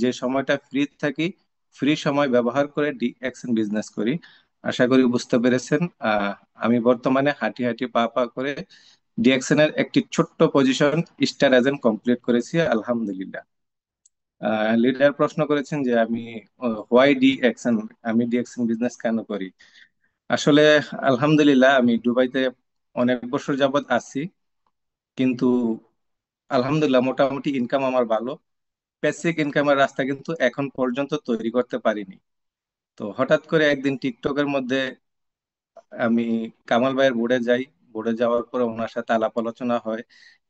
যে সময়টা ফ্রি থাকি, ফ্রি সময় ব্যবহার করে ডিএকশন বিজনেস করি। আশা করি বুঝতে পেরেছেন। আমি বর্তমানে হাঁটি হাঁটি পা পা করে ডিএকশন এর একটি ছোট্ট পজিশন স্টার এজেন্ট কমপ্লিট করেছি, আলহামদুলিল্লাহ। লিডার প্রশ্ন করেছেন যে আমি হোয়াই ডিএকশন, আমি ডিএকশন বিজনেস কেন করি। আসলে আলহামদুলিল্লাহ আমি দুবাইতে অনেক বছর যাবত আছি, কিন্তু আলহামদুলিল্লাহ মোটামুটি ইনকাম আমার ভালো। বেসিক ইনকামের রাস্তা কিন্তু এখন পর্যন্ত তৈরি করতে পারিনি। তো হঠাৎ করে একদিন টিকটকের মধ্যে আমি কামাল ভাইয়ের বোর্ডে যাই। বোর্ডে যাওয়ার পরে ওনার সাথে আলাপ আলোচনা হয়।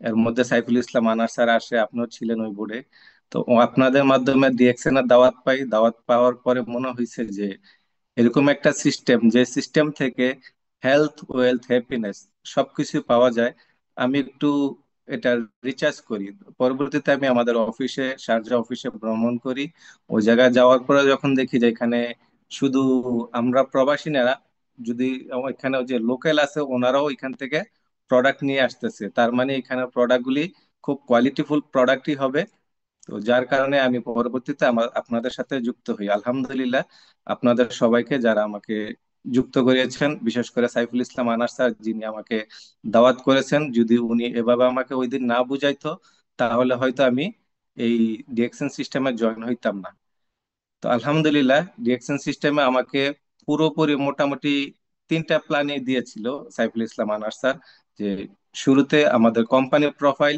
এর মধ্যে সাইফুল ইসলাম আনার স্যার আসে, আপনিও ছিলেন ওই বোর্ডে। তো আপনাদের মাধ্যমে ডিএক্সএন এর দাওয়াত পাই। দাওয়াত পাওয়ার পরে মনে হয়েছে যে এরকম একটা সিস্টেম, যে সিস্টেম থেকে হেলথ, ওয়েলথ, হ্যাপিনেস সবকিছু পাওয়া যায়। আমি একটু এটা রিচার্জ করি। পরবর্তীতে আমি আমাদের অফিসে, শারজা অফিসে ভ্রমণ করি। ওই জায়গায় যাওয়ার পরে যখন দেখি যে এখানে শুধু আমরা প্রবাসী না, যদি এখানে যে লোকাল আছে ওনারাও এখান থেকে প্রোডাক্ট নিয়ে আসতেছে, তার মানে এখানে প্রোডাক্টগুলি খুব কোয়ালিটিফুল প্রোডাক্টই হবে। তো যার কারণে আমি পরবর্তীতে আপনাদের সাথে যুক্ত হই, আলহামদুলিল্লাহ। আপনাদের সবাইকে যারা আমাকে যুক্ত করিয়েছেন, বিশেষ করে সাইফুল ইসলাম আনার স্যার যিনি আমাকে দাওয়াত করেছেন, যদি উনি এভাবে আমাকে ওই দিন না বুঝাইতো তাহলে হয়তো আমি এই ডিএকশন সিস্টেমে জয়েন হইতাম না। তো আলহামদুলিল্লাহ ডিএকশন সিস্টেমে আমাকে পুরোপুরি মোটামুটি তিনটা প্ল্যানই দিয়েছিল সাইফুল ইসলাম আনার স্যার। যে শুরুতে আমাদের কোম্পানির প্রোফাইল,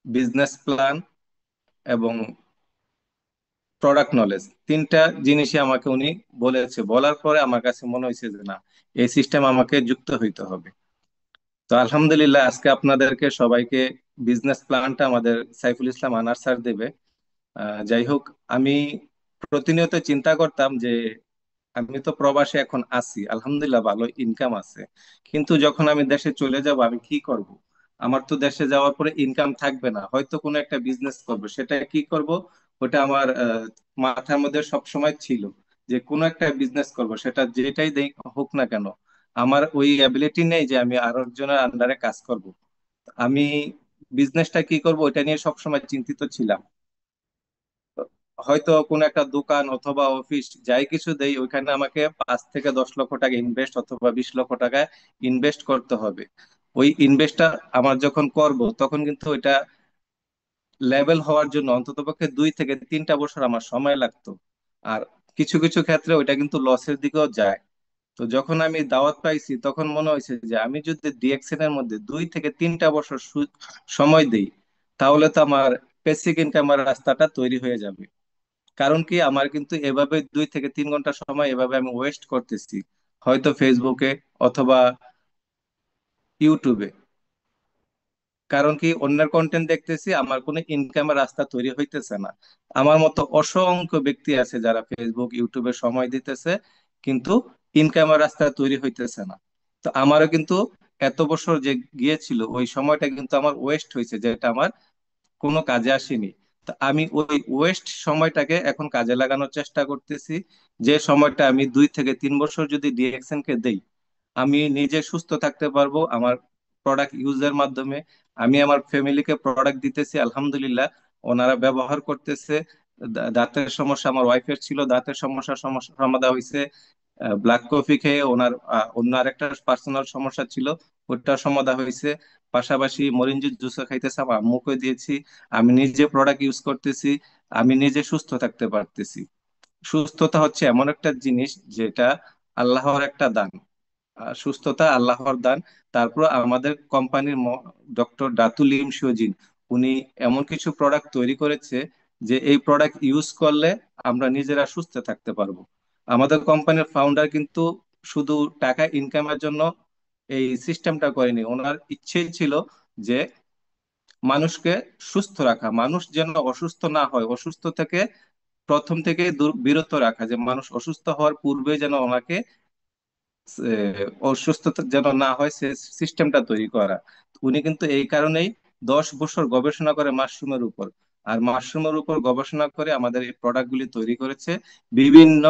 বিজনেস প্ল্যান এবং প্রোডাক্ট নলেজ, তিনটা জিনিসই আমাকে উনি বলেছে। বলার পরে আমার কাছে মনে হয়েছে যে না, এই সিস্টেম আমাকে যুক্ত হইতে হবে। তো আলহামদুলিল্লাহ আজকে আপনাদেরকে সবাইকে বিজনেস প্ল্যানটা আমাদের সাইফুল ইসলাম আনার স্যার দেবে। যাই হোক, আমি প্রতিনিয়ত চিন্তা করতাম যে আমি তো প্রবাসে এখন আছি, আলহামদুলিল্লাহ ভালো ইনকাম আছে, কিন্তু যখন আমি দেশে চলে যাব আমি কি করব? আমার তো দেশে যাওয়ার পরে ইনকাম থাকবে না, হয়তো কোনো একটা বিজনেস করব, সেটা কি করব? ওটা আমার মাথার মধ্যে সব সময় ছিল যে কোনো একটা বিজনেস করব, সেটা যেটাই দেই হোক না কেন। আমার ওই অ্যাবিলিটি নেই যে আমি আরো জনের আন্ডারে কাজ করব। আমি বিজনেসটা কি করব ওইটা নিয়ে সবসময় চিন্তিত ছিলাম। হয়তো কোন একটা দোকান অথবা অফিস যাই কিছু দেই, ওইখানে আমাকে 5 থেকে 10 লক্ষ টাকা ইনভেস্ট অথবা 20 লক্ষ টাকা ইনভেস্ট করতে হবে। ওই ইনভেস্টটা আমার যখন করব তখন কিন্তু ওইটা লেভেল হওয়ার জন্য অন্ততপক্ষে 2 থেকে 3টা বছর আমার সময় লাগতো। আর কিছু কিছু ক্ষেত্রে ওইটা কিন্তু লসের দিকেও যায়। তো যখন আমি দাওয়াত পাইছি তখন মনে হয়েছে যে আমি যদি ডিএক্সএন এর মধ্যে 2 থেকে 3টা বছর সময় দেই, তাহলে তো আমার বেসিক ইনকামের রাস্তাটা তৈরি হয়ে যাবে। কারণ কি, আমার কিন্তু এভাবে 2 থেকে 3 ঘন্টা সময় এভাবে আমি ওয়েস্ট করতেছি, হয়তো ফেসবুকে অথবা ইউটিউবে। কারণ কি, অন্যের কন্টেন্ট দেখতেছি, আমার কোনো ইনকামের রাস্তা তৈরি হইতেছে না। আমার মতো অসংখ্য ব্যক্তি আছে যারা ফেসবুক, ইউটিউবে সময় দিতেছে, কিন্তু ইনকামের রাস্তা তৈরি হইতেছে না। তো আমারও কিন্তু এত বছর যে গিয়েছিল ওই সময়টা কিন্তু আমার ওয়েস্ট হয়েছে, যেটা আমার কোনো কাজে আসেনি। তা আমি ওই ওয়েস্ট সময়টাকে এখন কাজে লাগানোর চেষ্টা করতেছি। যে সময়টা আমি 2 থেকে 3 বছর যদি ডিএক্সএন কে দেই, আমি নিজে সুস্থ থাকতে পারবো আমার প্রোডাক্ট ইউজের মাধ্যমে। আমি আমার ফ্যামিলিকে প্রোডাক্ট দিতেছি, আলহামদুলিল্লাহ ওনারা ব্যবহার করতেছে। দাঁতের সমস্যা আমার ওয়াইফের ছিল, দাঁতের সমস্যা সমস্যা সমাধান হয়েছে। ব্ল্যাক কফি খেয়ে ওনার অন্য আরেকটা পার্সোনাল সমস্যা ছিল, ওটা সমাধান হয়েছে। পাশাপাশি মরিঞ্জির জুসও খাইতেছে, আমার আম্মুকে দিয়েছি। আমি নিজে প্রোডাক্ট ইউজ করতেছি, আমি নিজে সুস্থ থাকতে পারতেছি। সুস্থতা হচ্ছে এমন একটা জিনিস যেটা আল্লাহর একটা দান। সুস্থতা আল্লাহর দান। তারপর আমাদের কোম্পানির ডক্টর দাতুল ইম সুজিন, উনি এমন কিছু প্রোডাক্ট তৈরি করেছে যে এই প্রোডাক্ট ইউজ করলে আমরা নিজেরা সুস্থ থাকতে পারবো। আমাদের কোম্পানির ফাউন্ডার কিন্তু শুধু টাকা ইনকামের জন্য এই সিস্টেমটা করেনি, ওনার ইচ্ছেই ছিল যে মানুষকে সুস্থ রাখা, মানুষ যেন অসুস্থ না হয়, অসুস্থ থেকে প্রথম থেকে বিরত রাখা, যে মানুষ অসুস্থ হওয়ার পূর্বে যেন ওনাকে অসুস্থতা যেন না হয় সে সিস্টেমটা তৈরি করা। উনি কিন্তু এই কারণেই 10 বছর গবেষণা করে মাশরুমের উপর, আর মাশরুমের উপর গবেষণা করে আমাদের এই প্রোডাক্টগুলি তৈরি করেছে বিভিন্ন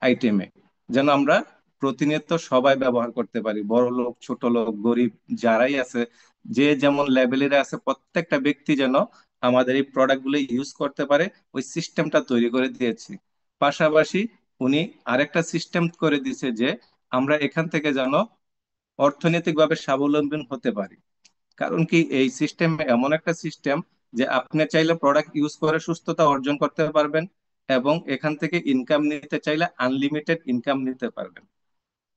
আইটেমে, যেন আমরা প্রতিনিয়ত সবাই ব্যবহার করতে পারি, বড় লোক, ছোট লোক, গরিব, যারাই আছে, যে যেমন লেভেলের আছে, প্রত্যেকটা ব্যক্তি যেন আমাদের এই প্রোডাক্টগুলো ইউজ করতে পারে ওই সিস্টেমটা তৈরি করে দিয়েছি। পাশাপাশি উনি আরেকটা সিস্টেম করে দিয়েছে যে আমরা এখান থেকে যেন অর্থনৈতিকভাবে স্বাবলম্বী হতে পারি। কারণ কি এই সিস্টেম এমন একটা সিস্টেম যে আপনি চাইলে প্রোডাক্ট ইউজ করে সুস্থতা অর্জন করতে পারবেন, এবং এখান থেকে ইনকাম নিতে চাইলে আনলিমিটেড ইনকাম নিতে পারবেন।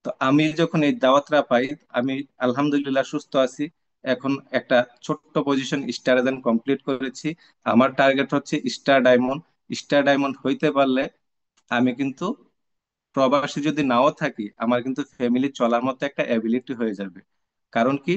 তো আমি যখন এই দাওয়াতটা পাই, আমি আলহামদুলিল্লাহ সুস্থ আছি। এখন একটা ছোট্ট পজিশন স্টার দেন কমপ্লিট করেছি। আমার টার্গেট হচ্ছে স্টার ডায়মন্ড। স্টার ডায়মন্ড হইতে পারলে আমি কিন্তু প্রবাসী যদি নাও থাকি, আমার কিন্তু ফ্যামিলি চলার মতো একটা এবিলিটি হয়ে যাবে। কারণ কি,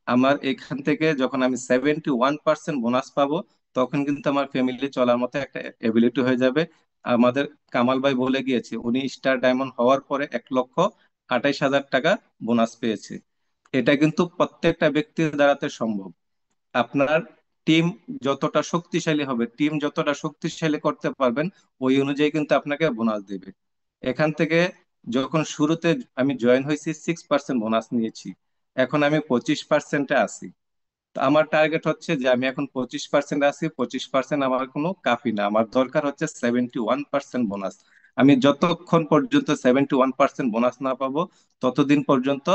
আমার এখান থেকে যখন আমি 71% বোনাস পাবো, তখন কিন্তু আমার ফ্যামিলি চলার মতো একটা এবিলিটি হয়ে যাবে। আমাদের কামাল ভাই বলে গিয়েছে উনি স্টার ডায়মন্ড হওয়ার পরে 1,28,000 টাকা বোনাস পেয়েছে। এটা কিন্তু প্রত্যেকটা ব্যক্তির দ্বারাতে সম্ভব। আপনার টিম যতটা শক্তিশালী হবে, টিম যতটা শক্তিশালী করতে পারবেন, ওই অনুযায়ী কিন্তু আপনাকে বোনাস দেবে। এখান থেকে যখন শুরুতে আমি জয়েন হয়েছি 6% বোনাস নিয়েছি, এখন আমি 25%-এ আছি। তো আমার টার্গেট হচ্ছে যে আমি এখন 25% আছি, 25% আমার কোনো কাফি না, আমার দরকার হচ্ছে 71% বোনাস। আমি যতক্ষণ পর্যন্ত 71% বোনাস না পাবো, ততদিন পর্যন্ত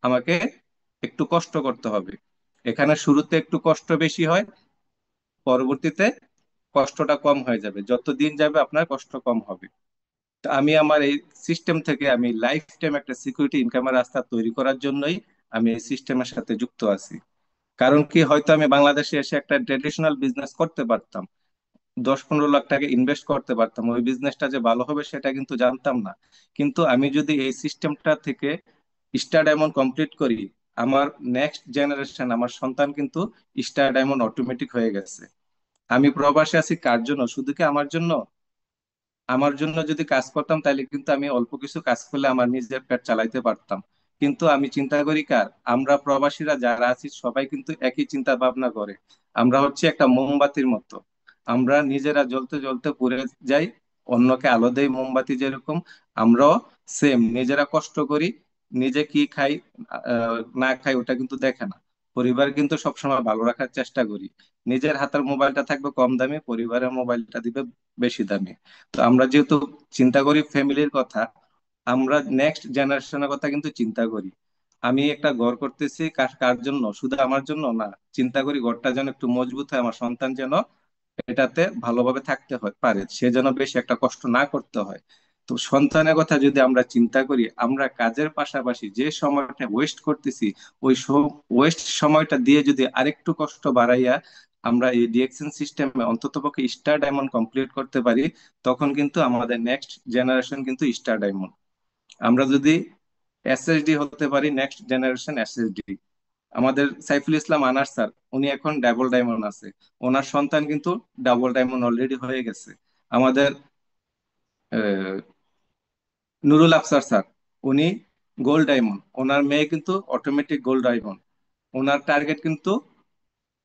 আমাকে একটু কষ্ট করতে হবে। এখানে শুরুতে একটু কষ্ট বেশি হয়, পরবর্তীতে কষ্টটা কম হয়ে যাবে, যত দিন যাবে আপনার কষ্ট কম হবে। তো আমি আমার এই সিস্টেম থেকে আমি লাইফ টাইম একটা সিকিউরিটি ইনকামের রাস্তা তৈরি করার জন্যই আমি এই সিস্টেমের সাথে যুক্ত আছি। কারণ কি, হয়তো আমি বাংলাদেশে এসে একটা ট্রেডিশনাল বিজনেস করতে পারতাম, 10-15 লাখ টাকা ইনভেস্ট করতে পারতাম, ওই বিজনেসটা যে ভালো হবে সেটা কিন্তু জানতাম না। কিন্তু আমি যদি এই সিস্টেমটা থেকে স্টার ডায়মন্ড কমপ্লিট করি, আমার নেক্সট জেনারেশন, আমার সন্তান কিন্তু স্টার ডায়মন্ড অটোমেটিক হয়ে গেছে। আমি প্রবাসে আছি কার জন্য? শুধু কি আমার জন্য? আমার জন্য যদি কাজ করতাম তাহলে কিন্তু আমি অল্প কিছু কাজ করলে আমার নিজের পেট চালাইতে পারতাম। কিন্তু আমি চিন্তা করি কার? আমরা প্রবাসীরা যারা আছি সবাই কিন্তু একই চিন্তা ভাবনা করে। আমরা হচ্ছে একটা মোমবাতির মতো, আমরা নিজেরা জ্বলতে জ্বলতে পুড়ে যাই, অন্যকে আলো দেই মোমবাতি যেরকম। আমরাও সেম, নিজেরা কষ্ট করি, নিজে কি খাই না খাই ওটা কিন্তু দেখে না। পরিবার কিন্তু সবসময় ভালো রাখার চেষ্টা করি। নিজের হাতের মোবাইলটা থাকবে কম দামি, পরিবারের মোবাইলটা দিবে বেশি দামি। তো আমরা যেহেতু চিন্তা করি ফ্যামিলির কথা, আমরা নেক্সট জেনারেশনের কথা কিন্তু চিন্তা করি। আমি একটা ঘর করতেছি কার কার জন্য? শুধু আমার জন্য না, চিন্তা করি ঘরটা যেন একটু মজবুত হয়, আমার সন্তান যেন এটাতে ভালোভাবে থাকতে হয় পারে, সে যেন বেশি একটা কষ্ট না করতে হয়। তো সন্তানের কথা যদি আমরা চিন্তা করি, আমরা কাজের পাশাপাশি যে সময়টা ওয়েস্ট করতেছি, ওই ওয়েস্ট সময়টা দিয়ে যদি আরেকটু কষ্ট বাড়াইয়া আমরা এই ডিএকশন সিস্টেমে অন্ততপক্ষে স্টার ডায়মন্ড কমপ্লিট করতে পারি, তখন কিন্তু আমাদের নেক্সট জেনারেশন কিন্তু স্টার ডায়মন্ড। আমরা যদি এসএসডি হতে পারি, নেক্সট জেনারেশন এসএসডি। আমাদের সাইফুল ইসলাম আনার স্যার, উনি এখন ডাবল ডায়মন্ড আছে, ওনার সন্তান কিন্তু ডাবল ডায়মন্ড অলরেডি হয়ে গেছে। আমাদের আহ, নুরুল আফসার স্যার, উনি গোল্ড ডায়মন্ড, ওনার মেয়ে কিন্তু অটোমেটিক গোল্ড ডায়মন্ড। ওনার টার্গেট কিন্তু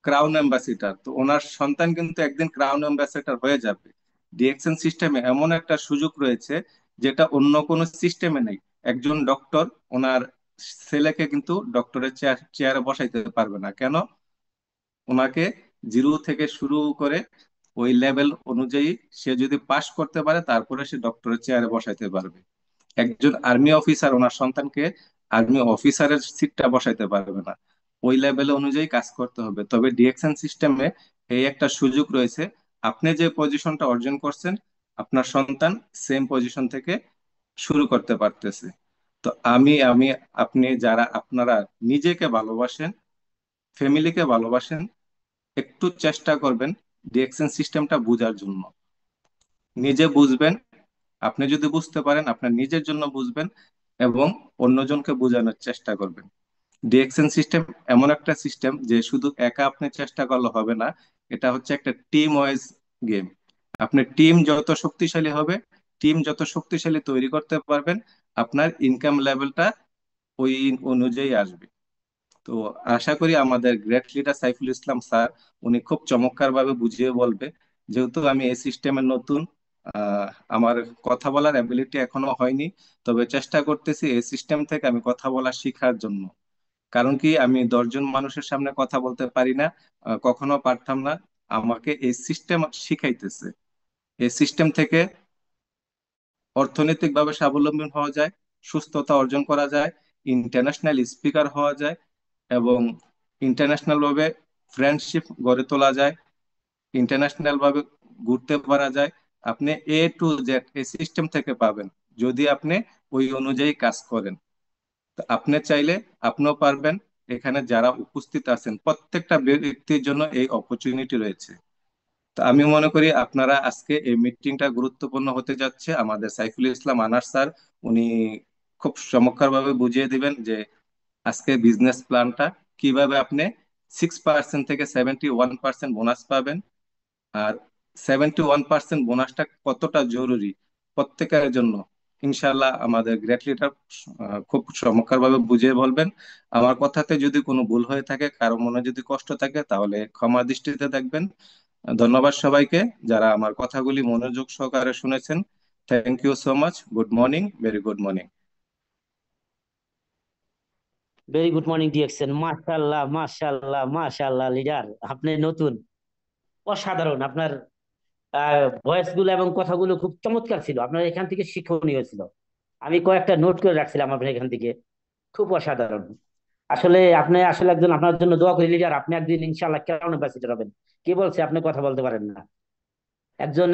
ক্রাউন অ্যাম্বাসিডার, তো ওনার সন্তান কিন্তু একদিন ক্রাউন অ্যাম্বাসিডার হয়ে যাবে। ডিএক্সএন সিস্টেমে এমন একটা সুযোগ রয়েছে যেটা অন্য কোনো সিস্টেমে নেই। একজন ডক্টর ওনার ছেলেকে কিন্তু ডক্টরের চেয়ারে বসাইতে পারবে না। কেন? ওনাকে জিরো থেকে শুরু করে ওই লেভেল অনুযায়ী সে যদি পাশ করতে পারে, তারপরে সে ডক্টরের চেয়ারে বসাইতে পারবে। একজন আর্মি অফিসার ওনার সন্তানকে আর্মি অফিসারের সিটটা বসাইতে পারবে না। ওই লেভেল অনুযায়ী কাজ করতে হবে। তবে ডিএকশন সিস্টেমে এই একটা সুযোগ রয়েছে, আপনি যে পজিশনটা অর্জন করছেন, আপনার সন্তান সেম পজিশন থেকে শুরু করতে পারতেছে। তো আমি আপনি যারা আপনারা নিজেকে ভালোবাসেন, ফ্যামিলিকে ভালোবাসেন, একটু চেষ্টা করবেন ডিএকশন সিস্টেমটা বোঝার জন্য। নিজে বুঝবেন, আপনি যদি বুঝতে পারেন আপনার নিজের জন্য বুঝবেন, এবং অন্যজনকে বোঝানোর চেষ্টা করবেন। ডিএকশন সিস্টেম এমন একটা সিস্টেম যে শুধু একা আপনি চেষ্টা করলে হবে না, এটা হচ্ছে একটা টিম ওয়াইজ গেম। আপনি টিম যত শক্তিশালী হবে, টিম যত শক্তিশালী তৈরি করতে পারবেন, আপনার ইনকাম লেভেলটা ওই অনুযায়ী আসবে। তো আশা করি আমাদের great leader Saiful Islam sir, উনি খুব চমৎকার ভাবে বুঝিয়ে বলবে। যেহেতু আমি এই সিস্টেমের নতুন, আহ, আমার কথা বলার অ্যাবিলিটি এখনো হয়নি, তবে চেষ্টা করতেছি এই সিস্টেম থেকে আমি কথা বলা শেখার জন্য। কারণ কি, আমি 10 জন মানুষের সামনে কথা বলতে পারি না, কখনো পারতাম না। আমাকে এই সিস্টেম শিখাইতেছে। এই সিস্টেম থেকে অর্থনৈতিকভাবে স্বাবলম্বী হওয়া যায়, সুস্থতা অর্জন করা যায়, ইন্টারন্যাশনাল স্পিকার হওয়া যায়, এবং ইন্টারন্যাশনাল ভাবে ফ্রেন্ডশিপ গড়ে তোলা যায়, ইন্টারন্যাশনাল ভাবে ঘুরতে পারা যায়। আপনি A to Z এই সিস্টেম থেকে পাবেন, যদি আপনি ওই অনুযায়ী কাজ করেন। তো আপনি চাইলে আপনিও পারবেন। এখানে যারা উপস্থিত আছেন প্রত্যেকটা ব্যক্তির জন্য এই অপরচুনিটি রয়েছে। তো আমি মনে করি আপনারা আজকে এই মিটিংটা গুরুত্বপূর্ণ হতে যাচ্ছে। আমাদের সাইফুল ইসলাম আনার স্যার, উনি খুব চমৎকারভাবে বুঝিয়ে দিবেন যে আজকে বিজনেস প্ল্যানটা কিভাবে আপনি 6% থেকে 71% বোনাস পাবেন, আর 71% বোনাসটা কতটা জরুরি প্রত্যেকের জন্য। ইনশাল্লাহ আমাদের গ্রেট লিডার খুব চমৎকারভাবে বুঝিয়ে বলবেন। আমার কথাতে যদি কোনো ভুল হয়ে থাকে, কারো মনে যদি কষ্ট থাকে, তাহলে ক্ষমা দৃষ্টিতে দেখবেন। ধন্যবাদ সবাইকে যারা আমার কথাগুলি মনোযোগ সহকারে শুনেছেন। Thank you so much. Good morning, very good morning. Very good morning DXN. মাশাআল্লাহ মাশাআল্লাহ মাশাআল্লাহ লিডার, আপনি নতুন, অসাধারণ। আপনার ভয়েস গুলো এবং কথাগুলো খুব চমৎকার ছিল, আপনার এখান থেকে শিক্ষণীয় ছিল। আমি কয়েকটা নোট করে রাখছিলাম আপনার এখান থেকে। খুব অসাধারণ। আসলে আপনি আসলে একজন, আপনার জন্য দোয়া করি লিডার, আপনি একদিন ইনশাআল্লাহ ক্রাউন অ্যাম্বাসিডর হবেন। কি বলছে, আপনি কথা বলতে পারেন না। একজন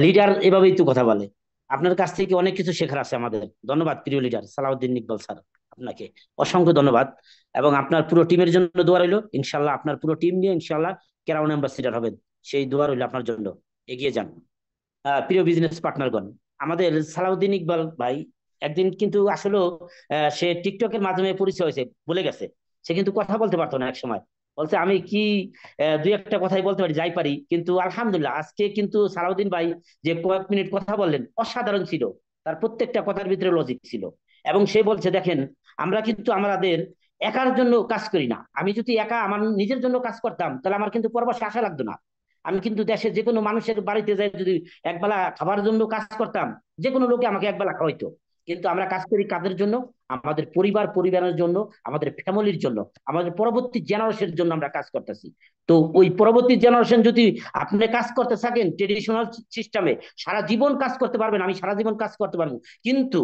লিডার এভাবেই তো কথা বলে। আপনার কাছ থেকে অনেক কিছু শেখার আছে আমাদের। ধন্যবাদ প্রিয় লিডার সালাউদ্দিন ইকবাল স্যার, আপনাকে অসংখ্য ধন্যবাদ। এবং আপনার পুরো টিমের জন্য দোয়া রইল, ইনশাল্লাহ আপনার পুরো টিম নিয়ে ইনশাল্লাহ ক্রাউন অ্যাম্বাসিডর হবেন। সেই দোয়া রইল আপনার জন্য। এগিয়ে যান। প্রিয় বিজনেস পার্টনারগণ, আমাদের সালাউদ্দিন ইকবাল ভাই একদিন কিন্তু আসলে সে টিকটকের মাধ্যমে পরিচয় হয়েছে, বলে গেছে। সে কিন্তু কথা বলতে পারতো না এক সময়। বলছে আমি কি দুই একটা কথাই বলতে পারি, যাই পারি। কিন্তু আলহামদুলিল্লাহ আজকে কিন্তু সালাউদ্দিন ভাই যে কয়েক মিনিট কথা বললেন অসাধারণ ছিল। তার প্রত্যেকটা কথার ভিতরে লজিক ছিল। এবং সে বলছে দেখেন, আমরা কিন্তু আমাদের একার জন্য কাজ করি না। আমি যদি একা আমার নিজের জন্য কাজ করতাম, তাহলে আমার কিন্তু পরবাসে আসা লাগতো না। আমি কিন্তু দেশে যে কোনো মানুষের বাড়িতে যাই যদি একবেলা খাবার জন্য কাজ করতাম, যে কোনো লোকে আমাকে একবেলা খাওয়াইতো। কিন্তু আমরা কাজ করি কাদের জন্য? আমাদের পরিবারের জন্য, আমাদের ফ্যামিলির জন্য, আমাদের পরবর্তী জেনারেশনের জন্য আমরা কাজ করতেছি। তো ওই পরবর্তী জেনারেশন যদি আপনি কাজ করতে থাকেন ট্রেডিশনাল সিস্টেমে, সারা জীবন কাজ করতে পারবেন, আমি সারা জীবন কাজ করতে পারবো। কিন্তু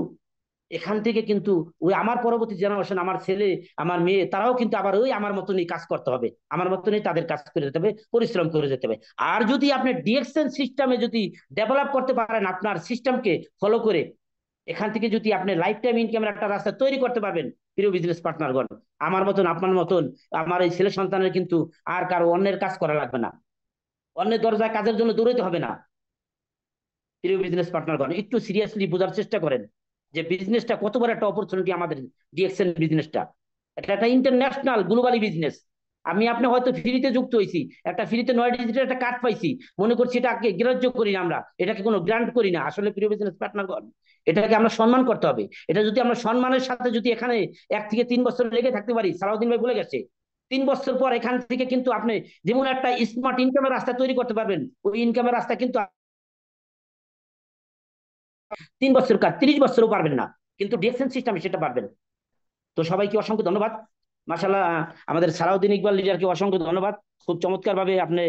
এখান থেকে কিন্তু ওই আমার পরবর্তী জেনারেশন, আমার ছেলে, আমার মেয়ে, তারাও কিন্তু আবার ওই আমার মতনই কাজ করতে হবে, আমার মতনই তাদের কাজ করে যেতে হবে, পরিশ্রম করে যেতে হবে। আর যদি আপনি ডিএক্সএন সিস্টেমে যদি ডেভেলপ করতে পারেন আপনার সিস্টেমকে ফলো করে, এখান থেকে যদি আপনি লাইফ টাইম ইনকামের একটা রাস্তা তৈরি করতে পারবেন, প্রিয় বিজনেস পার্টনারগণ, আমার মতন আপনার মতন আমার এই ছেলে সন্তানের কিন্তু আর কারো অন্যের কাজ করা লাগবে না, অন্যের দরজায় কাজের জন্য দৌড়াতে হবে না। প্রিয় বিজনেস পার্টনারগণ, একটু সিরিয়াসলি বোঝার চেষ্টা করেন যে বিজনেসটা কত বড় একটা অপরচুনিটি আমাদের। ডিএক্সএন বিজনেসটা এটা একটা ইন্টারন্যাশনাল গ্লোবালি বিজনেস। আমি আপনি হয়তো ফ্রিতে যুক্ত হয়েছি, একটা ফ্রিতে 9 ডিজিটের একটা কার্ড পাইছি, মনে করছি এটাকে গ্রাহ্য করি না, আমরা এটাকে কোনো গ্রান্ট করি না। আসলে প্রিয় বিজনেস পার্টনারগণ, এটাকে আমরা সম্মান করতে হবে। এটা যদি আমরা সম্মানের সাথে যদি এখানে 1 থেকে 3 বছর লেগে থাকতে পারি, সালাউদ্দিন ভাই বলে গেছে 3 বছর পর এখান থেকে কিন্তু আপনি যেমন একটা স্মার্ট ইনকামের রাস্তা তৈরি করতে পারবেন, ওই ইনকামের রাস্তা কিন্তু 3 বছর কাজ 30 বছরও পারবেন না, কিন্তু ডিএক্সএন সিস্টেমে সেটা পারবেন। তো সবাইকে অসংখ্য ধন্যবাদ। মাশাআল্লাহ, আমাদের সালাউদ্দিন ইকবাল লিডারকে অসংখ্য ধন্যবাদ। খুব চমৎকার ভাবে আপনি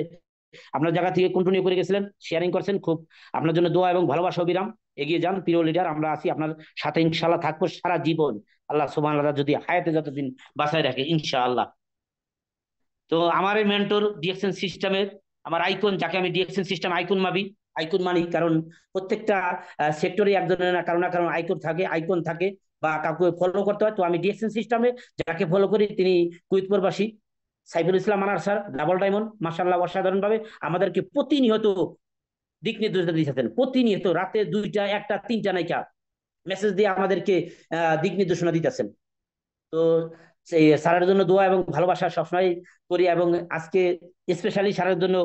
আপনার জায়গা থেকে কন্টিনিউ করে গেছিলেন, শেয়ারিং করছেন। খুব আপনার জন্য দোয়া এবং ভালোবাসা অবিরাম। এগিয়ে যান প্রিয় লিডার, আমরা আছি আপনার সাথে, ইনশাআল্লাহ থাকবো সারা জীবন। আল্লাহ সুবহানাহু ওয়া তাআলা যদি হায়াতে যতদিন বাঁচায় রাখে, ইনশাআল্লাহ। তো আমার এই মেন্টর ডিএক্সএন সিস্টেমের আমার আইকন, যাকে আমি ডিএক্সএন সিস্টেম আইকন মানি, আইকন মানি, কারণ প্রত্যেকটা সেক্টরে একজনের না কারণ আইকন থাকে, বা কাউকে ফলো করতে হয়। তো আমি ডিএক্সএন সিস্টেমে যাকে ফলো করি তিনি কুয়েত প্রবাসী সাইফুল ইসলাম আনার স্যার, ডাবল ডায়মন্ড। মাশাআল্লাহ অসাধারণ ভাবে আমাদেরকে প্রতিনিয়ত দিক নির্দেশনা দিচ্ছেন। প্রতিনিয়ত রাতে 2টা 1টা 3টা নাইকা মেসেজ দিয়ে আমাদেরকে দিক নির্দেশনা দিতেছেন। তো সেই স্যারের জন্য দোয়া এবং ভালোবাসা সবসময় করি। এবং আজকে স্পেশালি স্যারের জন্য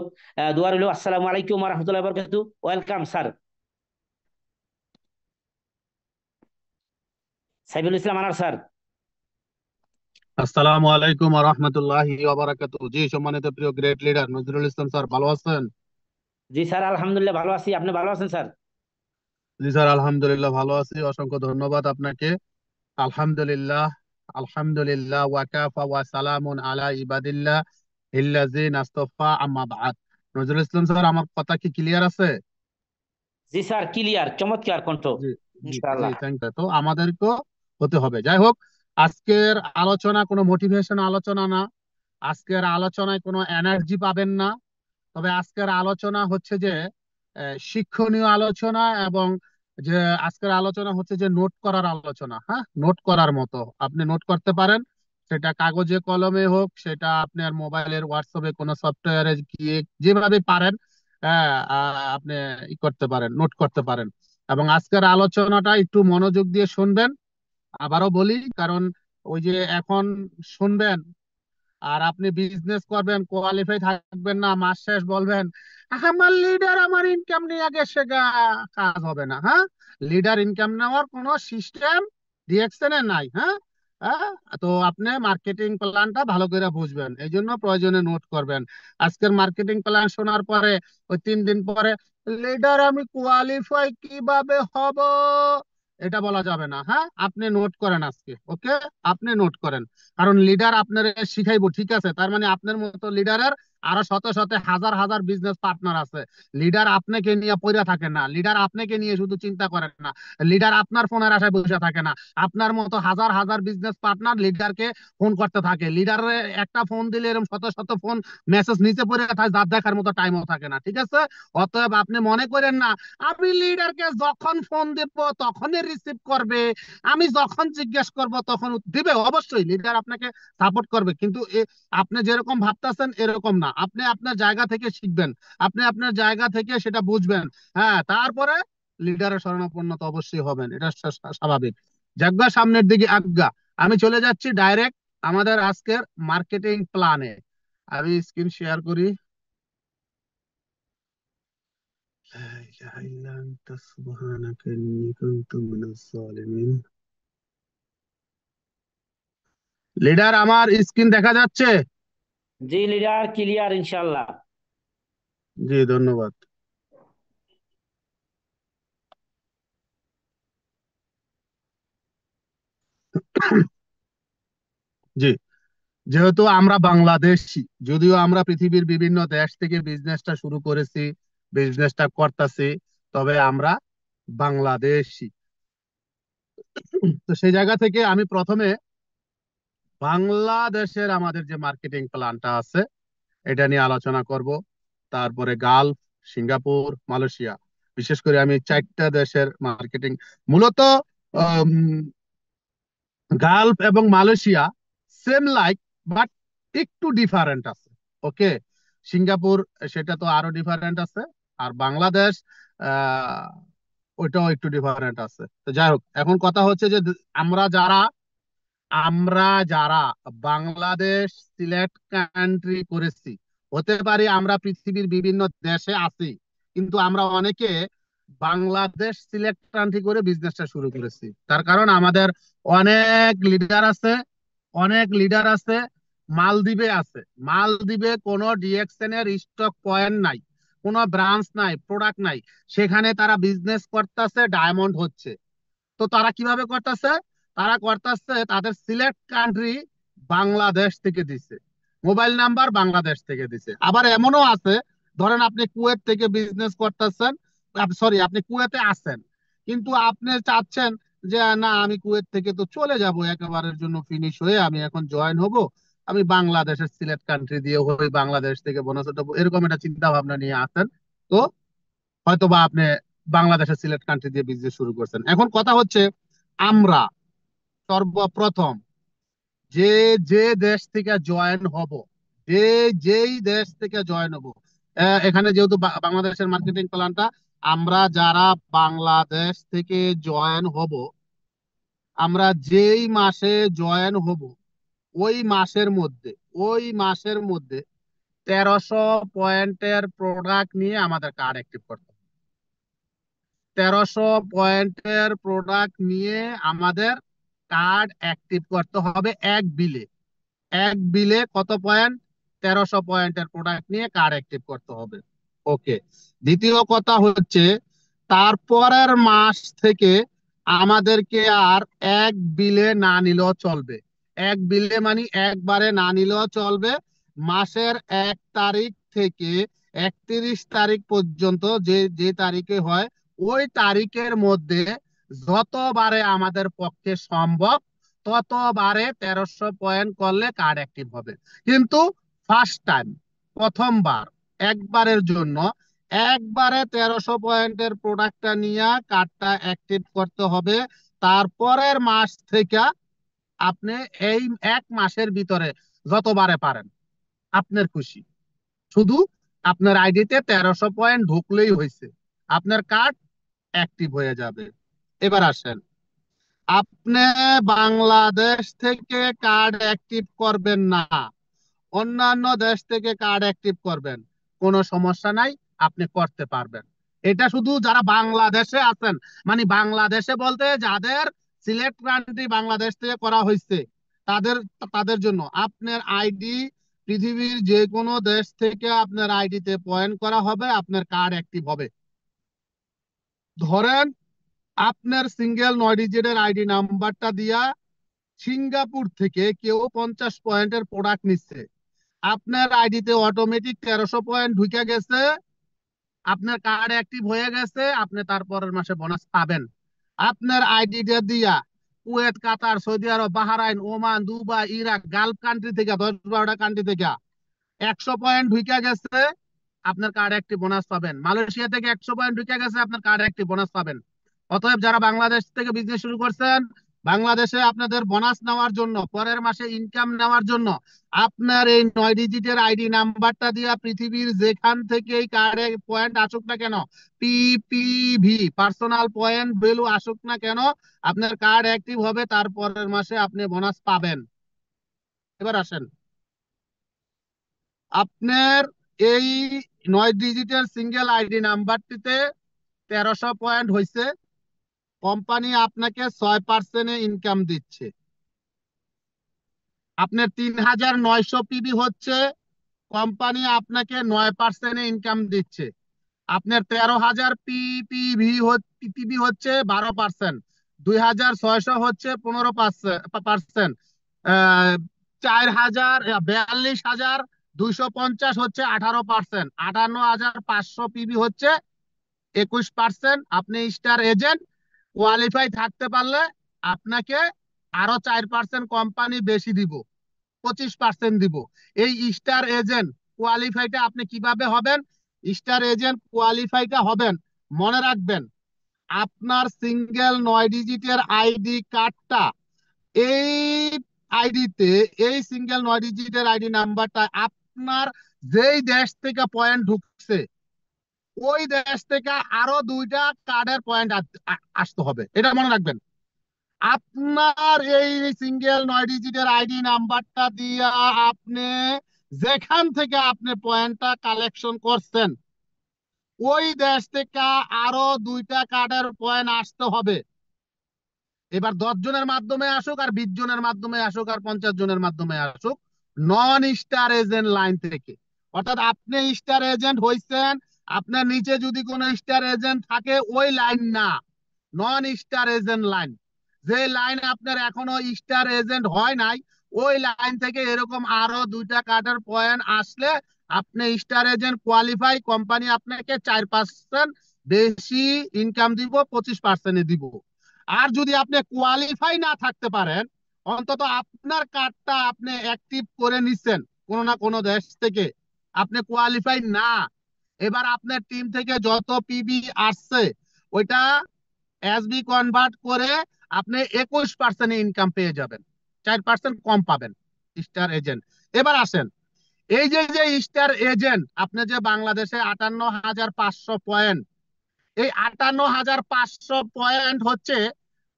দোয়া রইল। আসসালামু আলাইকুম ওয়া রাহমাতুল্লাহি ওয়া বারাকাতুহু। ওয়েলকাম স্যার সাইফুল ইসলাম আনার স্যার। আসসালামু আলাইকুম ওয়া রাহমাতুল্লাহি ওয়া বারাকাতুহু। জি, সম্মানিত প্রিয় great leader Nazrul Islam sir, ভালো আছেন? জি স্যার, আলহামদুলিল্লাহ ভালো আছি, আপনি ভালো আছেন স্যার? জি স্যার, আলহামদুলিল্লাহ ভালো আছি। অসংখ্য ধন্যবাদ আপনাকে। আলহামদুলিল্লাহ, আলহামদুলিল্লাহ ওয়া কাফা ওয়া সালামুন আলা ইবাদিল্লাহ ইল্লাযিনা ইসতাফা আম্মা বা'দ। নজরুল ইসলাম স্যার, আমার কথা কি ক্লিয়ার আছে? জি স্যার, ক্লিয়ার, চমৎকার কণ্ঠ। জি, জি, জি, ইনশাআল্লাহ। Thank you. তো আমাদেরকেও হতে হবে। যাই হোক, আজকের আলোচনা কোনো মোটিভেশন আলোচনা না, আজকের আলোচনায় কোনো এনার্জি পাবেন না। তবে আজকের আলোচনা হচ্ছে যে শিক্ষণীয় আলোচনা, এবং যে আজকের আলোচনা হচ্ছে যে নোট করার আলোচনা। হ্যাঁ, নোট করার মতো আপনি নোট করতে পারেন, সেটা কাগজে কলমে হোক, সেটা আপনার মোবাইলের হোয়াটসঅ্যাপে কোনো সফটওয়্যারে গিয়ে যেভাবে পারেন, হ্যাঁ, আপনি ই করতে পারেন, নোট করতে পারেন। এবং আজকের আলোচনাটা একটু মনোযোগ দিয়ে শুনবেন। আবারও বলি, কারণ ওই যে এখন শুনবেন আর আপনি বিজনেস করবেন, কোয়ালিফাই থাকবেন না, মাস শেষ বলবেন আমার লিডার আমার ইনকাম নিয়ে গেছে গা, কাজ হবে না। হ্যাঁ, লিডার ইনকাম নেওয়ার কোনো সিস্টেম ডিএক্সএন এ নাই। হ্যাঁ, হ্যাঁ, তো আপনি মার্কেটিং প্ল্যানটা ভালো করে বুঝবেন, এই জন্য প্রয়োজনে নোট করবেন। আজকের মার্কেটিং প্ল্যান শোনার পরে ওই 3 দিন পরে লিডার আমি কোয়ালিফাই কিভাবে হব, এটা বলা যাবে না। হ্যাঁ, আপনি নোট করেন আজকে, ওকে? আপনি নোট করেন, কারণ লিডার আপনার শিখাইবো, ঠিক আছে? তার মানে আপনার মতো লিডারের আরো শত শত হাজার হাজার বিজনেস পার্টনার আছে। লিডার আপনাকে নিয়ে পড়ে থাকে না, লিডার আপনাকে নিয়ে শুধু চিন্তা করেন না, লিডার আপনার ফোনের আশায় বসে থাকে না। আপনার মতো হাজার হাজার বিজনেস পার্টনার লিডারকে ফোন করতে থাকে। লিডারের একটা ফোন দিলে এরকম শত শত ফোন মেসেজ নিচে পড়ে থাকে, যার দেখার মতো টাইমও থাকে না, ঠিক আছে? অতএব আপনি মনে করেন না আমি লিডারকে যখন ফোন দেব তখনই রিসিভ করবে, আমি যখন জিজ্ঞেস করব তখন দিবে। অবশ্যই লিডার আপনাকে সাপোর্ট করবে, কিন্তু আপনি যেরকম ভাবতেছেন এরকম না। আপনি আপনার জায়গা থেকে শিখবেন, আপনি আপনার জায়গা থেকে সেটা বুঝবেন। হ্যাঁ, তারপরে লিডারের শরণাপন্ন তো অবশ্যই হবেন, এটা স্বাভাবিক। যাজ্ঞা, সামনের দিকে আজ্ঞা। আমি চলে যাচ্ছি ডাইরেক্ট আমাদের আজকের মার্কেটিং প্ল্যানে। আমি স্ক্রিন শেয়ার করি। লা ইলাহা ইল্লা আনতা সুবহানাকা ইন্নী কুনতু মিনাজ জালিমিন। লিডার, আমার স্ক্রিন দেখা যাচ্ছে? জি লিডার, ক্লিয়ার ইনশাআল্লাহ। জি, ধন্যবাদ। জি, যেহেতু আমরা বাংলাদেশি, যদিও আমরা পৃথিবীর বিভিন্ন দেশ থেকে বিজনেসটা শুরু করেছি, বিজনেসটা করতেছি, তবে আমরা বাংলাদেশি। তো সেই জায়গা থেকে আমি প্রথমে বাংলাদেশের আমাদের যে মার্কেটিং প্ল্যানটা আছে এটা নিয়ে আলোচনা করব। তারপরে গালফ, সিঙ্গাপুর, মালয়েশিয়া, বিশেষ করে আমি 4টা দেশের মার্কেটিং মূলত, আম, গালফ এবং মালয়েশিয়া সেম লাইক, বাট একটু ডিফারেন্ট আছে। ওকে, সিঙ্গাপুর সেটা তো আরো ডিফারেন্ট আছে, আর বাংলাদেশ আহ ওইটাও একটু ডিফারেন্ট আছে। তো যাই হোক, এখন কথা হচ্ছে যে আমরা যারা আমরা যারা বাংলাদেশ সিলেক্ট কান্ট্রি করেছি, হতে পারি আমরা পৃথিবীর বিভিন্ন দেশে আছি, কিন্তু আমরা অনেকে বাংলাদেশ সিলেক্ট কান্ট্রি করে বিজনেসটা শুরু করেছি। তার কারণ আমাদের অনেক লিডার আছে, অনেক লিডার আছে মালদ্বীপে আছে। মালদ্বীপে কোনো ডিএক্সএন এর স্টক পয়েন্ট নাই, কোনো ব্রাঞ্চ নাই, প্রোডাক্ট নাই, সেখানে তারা বিজনেস করতেছে, ডায়মন্ড হচ্ছে। তো তারা কিভাবে করতেছে? তারা করতেছে তাদের সিলেক্ট কান্ট্রি বাংলাদেশ থেকে দিছে, মোবাইল নাম্বার বাংলাদেশ থেকে দিছে। আবার এমনও আছে, ধরেন আপনি কুয়েত থেকে বিজনেস করতেছেন, সরি আপনি কুয়েতে আছেন, কিন্তু আপনি চাচ্ছেন যে না আমি কুয়েত থেকে তো চলে যাব একেবারের জন্য, ফিনিশ হয়ে আমি এখন জয়েন হব, আমি বাংলাদেশের সিলেক্ট কান্ট্রি দিয়ে হই, বাংলাদেশ থেকে বোনাস উঠাবো, এরকম একটা চিন্তা ভাবনা নিয়ে আসেন। তো হয়তোবা আপনি বাংলাদেশের সিলেক্ট কান্ট্রি দিয়ে বিজনেস শুরু করছেন। এখন কথা হচ্ছে, আমরা সর্বপ্রথম যে যে দেশ থেকে জয়েন হব, যে যেই দেশ থেকে জয়েন হব, এখানে যেহেতু বাংলাদেশের মার্কেটিং প্ল্যানটা, আমরা যারা বাংলাদেশ থেকে জয়েন হব, আমরা যেই মাসে জয়েন হব ওই মাসের মধ্যে, ওই মাসের মধ্যে 1300 পয়েন্টের প্রোডাক্ট নিয়ে আমাদের কার্ড অ্যাক্টিভ করতে হবে। 1300 পয়েন্টের প্রোডাক্ট নিয়ে আমাদের কার্ড অ্যাক্টিভ করতে হবে এক বিলে। এক বিলে কত পয়েন্ট? 1300 পয়েন্টের প্রোডাক্ট নিয়ে কার্ড অ্যাক্টিভ করতে হবে। ওকে, দ্বিতীয় কথা হচ্ছে, তারপরের মাস থেকে আমাদেরকে আর এক বিলে না নিলেও চলবে। এক বিলে মানে একবারে না নিলেও চলবে, মাসের 1 তারিখ থেকে 31 তারিখ পর্যন্ত যে যে তারিখে হয় ওই তারিখের মধ্যে যতবারে আমাদের পক্ষে সম্ভব ততবারে 1300 পয়েন্ট করলে কার্ড অ্যাক্টিভ হবে। কিন্তু ফার্স্ট টাইম, প্রথমবার, একবারের জন্য একবারে 1300 পয়েন্টের প্রোডাক্টটা নিয়ে কার্ডটা অ্যাক্টিভ করতে হবে। তারপরের মাস থেকে আপনি এই 1 মাসের ভিতরে যতবারে পারেন আপনার খুশি, শুধু আপনার আইডিতে 1300 পয়েন্ট ঢুকলেই হয়েছে, আপনার কার্ড অ্যাক্টিভ হয়ে যাবে। এবার আসেন, আপনি বাংলাদেশ থেকে কার্ড অ্যাক্টিভ করবেন না, অন্যান্য দেশ থেকে কার্ড অ্যাক্টিভ করবেন, কোনো সমস্যা নাই, আপনি করতে পারবেন। এটা শুধু যারা বাংলাদেশে আছেন, মানে বাংলাদেশে বলতে যাদের সিলেট কান্ট্রি বাংলাদেশ থেকে করা হয়েছে তাদের তাদের জন্য। আপনার আইডি পৃথিবীর যে কোনো দেশ থেকে আপনার আইডিতে পয়েন্ট করা হবে, আপনার কার্ড অ্যাক্টিভ হবে। ধরেন আপনার সিঙ্গেল 9 ডিজিটের আইডি নাম্বারটা দিয়া সিঙ্গাপুর থেকে কেউ 50 পয়েন্টের প্রোডাক্ট নিচ্ছে, আপনার আইডিতে অটোমেটিক 1300 পয়েন্ট ঢুকে গেছে, আপনার কার্ড অ্যাক্টিভ হয়ে গেছে, আপনি তারপরের মাসে বোনাস পাবেন। আপনার আইডিটা দিয়া Kuwait, Qatar, Saudi Arab, Bahrain, Oman, Dubai, Iraq, gulf country থেকে 10-12টা কান্ট্রি থেকে 100 পয়েন্ট ঢুকে গেছে, আপনার কার্ড অ্যাক্টিভ বোনাস পাবেন। মালয়েশিয়া থেকে 100 পয়েন্ট ঢুকে গেছে, আপনার কার্ড অ্যাক্টিভ বোনাস পাবেন। অতএব যারা বাংলাদেশ থেকে বিজনেস শুরু করছেন, বাংলাদেশে আপনাদের বোনাস নেওয়ার জন্য, পরের মাসে ইনকাম নেওয়ার জন্য আপনার এই 9 ডিজিটের আইডি নাম্বারটা দিয়া পৃথিবীর যেখান থেকেই কার্ডে পয়েন্ট আসুক না কেন, পিপিভি পার্সোনাল পয়েন্ট ভ্যালু আসুক না কেন, আপনার কার্ড অ্যাক্টিভ হবে, তারপরের মাসে আপনি বোনাস পাবেন। এবার আসেন, আপনার এই 9 ডিজিটের সিঙ্গেল আইডি নাম্বারটিতে 1300 পয়েন্ট হয়েছে, কোম্পানি আপনাকে 6% ইনকাম দিচ্ছে। আপনার 3900 পিবি হচ্ছে, কোম্পানি আপনাকে 9% ইনকাম দিচ্ছে। আপনার 13,000 পিপিভি পিবি হচ্ছে 12%, 2,600 হচ্ছে 15%, 4,000 42,250 হচ্ছে 18%, 58,500 পিবি হচ্ছে 21%। আপনি স্টার এজেন্ট কোয়ালিফাই থাকতে পারলে আপনাকে আরো 4% কোম্পানি বেশি দিব, 25% দিব। এই স্টার এজেন্ট কোয়ালিফাইটা আপনি কিভাবে হবেন? স্টার এজেন্ট কোয়ালিফাইটা হবেন, মনে রাখবেন, আপনার সিঙ্গেল 9 ডিজিটের আইডি কার্ডটা, এই আইডিতে, এই সিঙ্গেল 9 ডিজিটের আইডি নাম্বারটা আপনার যেই দেশ থেকে পয়েন্ট ঢুকছে ওই দেশ থেকে আরো 2টা কার্ডের পয়েন্ট আসতে হবে, এটা মনে রাখবেন। আপনার এই সিঙ্গেল 9 ডিজিটের আইডি নাম্বারটা দিয়ে আপনি যেখান থেকে আপনি পয়েন্টটা কালেকশন করছেন ওই দেশ থেকে আরো 2টা কার্ডের পয়েন্ট আসতে হবে। এবার 10 জনের মাধ্যমে আসুক আর 20 জনের মাধ্যমে আসুক আর 50 জনের মাধ্যমে আসুক, নন স্টার এজেন্ট লাইন থেকে, অর্থাৎ আপনি স্টার এজেন্ট হইছেন, আপনার নিচে যদি কোনো স্টার এজেন্ট থাকে ওই লাইন না, নন স্টার এজেন্ট লাইন, যে লাইন আপনার এখনো স্টার এজেন্ট হয় নাই, ওই লাইন থেকে এরকম আরো 2টা কার্ডের পয়েন্ট আসলে আপনি স্টার এজেন্ট কোয়ালিফাই, কোম্পানি আপনাকে 4% বেশি ইনকাম দিব, 25% দিব। আর যদি আপনি কোয়ালিফাই না থাকতে পারেন, অন্তত আপনার কার্ডটা আপনি অ্যাক্টিভ করে নিচ্ছেন কোনো না কোনো দেশ থেকে, আপনি কোয়ালিফাই না, এবার আপনার টিম থেকে যত পিবি আসছে ওইটা এসবি কনভার্ট করে আপনি 21% ইনকাম পেয়ে যাবেন, 4% কম পাবেন স্টার এজেন্ট। এবার আসেন, এই যে যে স্টার এজেন্ট আপনি যে বাংলাদেশে 58,500 পয়েন্ট, এই 58,500 পয়েন্ট হচ্ছে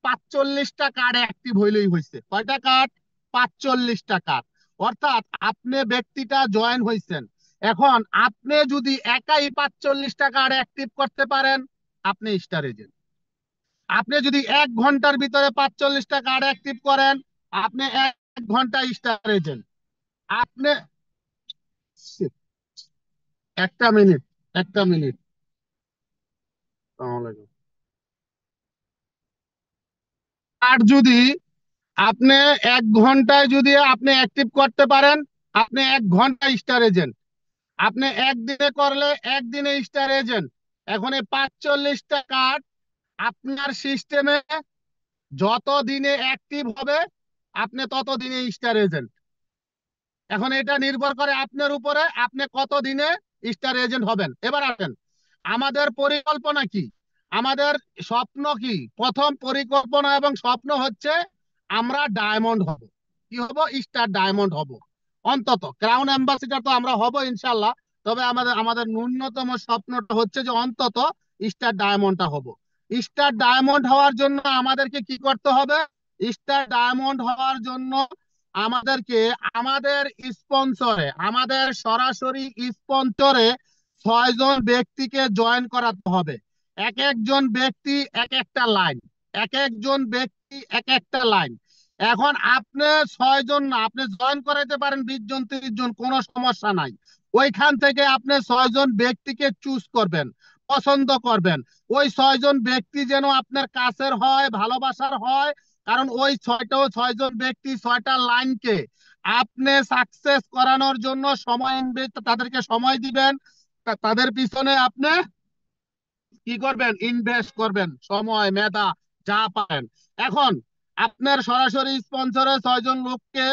45টা কার্ড অ্যাক্টিভ হইলেই হয়েছে। কয়টা কার্ড? 45টা কার্ড। অর্থাৎ আপনি ব্যক্তিটা জয়েন হয়েছেন, এখন আপনি যদি একাই 45টা কার্ড অ্যাক্টিভ করতে পারেন আপনি স্টার এজেন্ট। আপনি যদি 1 ঘন্টার ভিতরে 45টা কার্ড অ্যাক্টিভ করেন আপনি 1 ঘন্টা স্টার এজেন্ট। আপনি, একটা মিনিট, একটা মিনিট, আর যদি আপনি 1 ঘন্টায় যদি আপনি অ্যাক্টিভ করতে পারেন আপনি 1 ঘন্টা স্টার এজেন্ট, আপনি একদিনে করলে একদিনে স্টার এজেন্ট। এখন এই 45টা কার্ড আপনার সিস্টেমে যত দিনে অ্যাক্টিভ হবে আপনি তত দিনে স্টার এজেন্ট। এখন এটা নির্ভর করে আপনার উপরে, আপনি কত দিনে স্টার এজেন্ট হবেন। এবার আসেন, আমাদের পরিকল্পনা কি, আমাদের স্বপ্ন কি? প্রথম পরিকল্পনা এবং স্বপ্ন হচ্ছে আমরা ডায়মন্ড হব। কি হব? স্টার ডায়মন্ড হব। অন্তত ক্রাউন অ্যাম্বাসিডার তো আমরা হব ইনশাল্লাহ, তবে আমাদের আমাদের ন্যূনতম স্বপ্নটা হচ্ছে যে অন্তত স্টার ডায়মন্ডটা হব। স্টার ডায়মন্ড হওয়ার জন্য আমাদেরকে কি করতে হবে? স্টার ডায়মন্ড হওয়ার জন্য আমাদেরকে আমাদের স্পন্সরে, আমাদের সরাসরি স্পন্সরে 6 জন ব্যক্তিকে জয়েন করাতে হবে। এক একজন ব্যক্তি এক একটা লাইন, এক একজন ব্যক্তি এক একটা লাইন। এখন আপনি 6 জন না, আপনি জয়েন করাইতে পারেন 20 জন 30 জন, কোনো সমস্যা নাই। ওইখান থেকে আপনি 6 জন ব্যক্তিকে চুজ করবেন, পছন্দ করবেন। ওই 6 জন ব্যক্তি যেন আপনার কাছের হয়, ভালোবাসার হয়। কারণ ওই 6জন ব্যক্তি 6টা লাইনকে আপনি সাকসেস করানোর জন্য সময় তাদেরকে সময় দিবেন, তাদের পিছনে আপনি কি করবেন? ইনভেস্ট করবেন, সময় মেধা যা পারেন। এখন আপনার সরাসরি স্পন্সরে 6 জন লোককে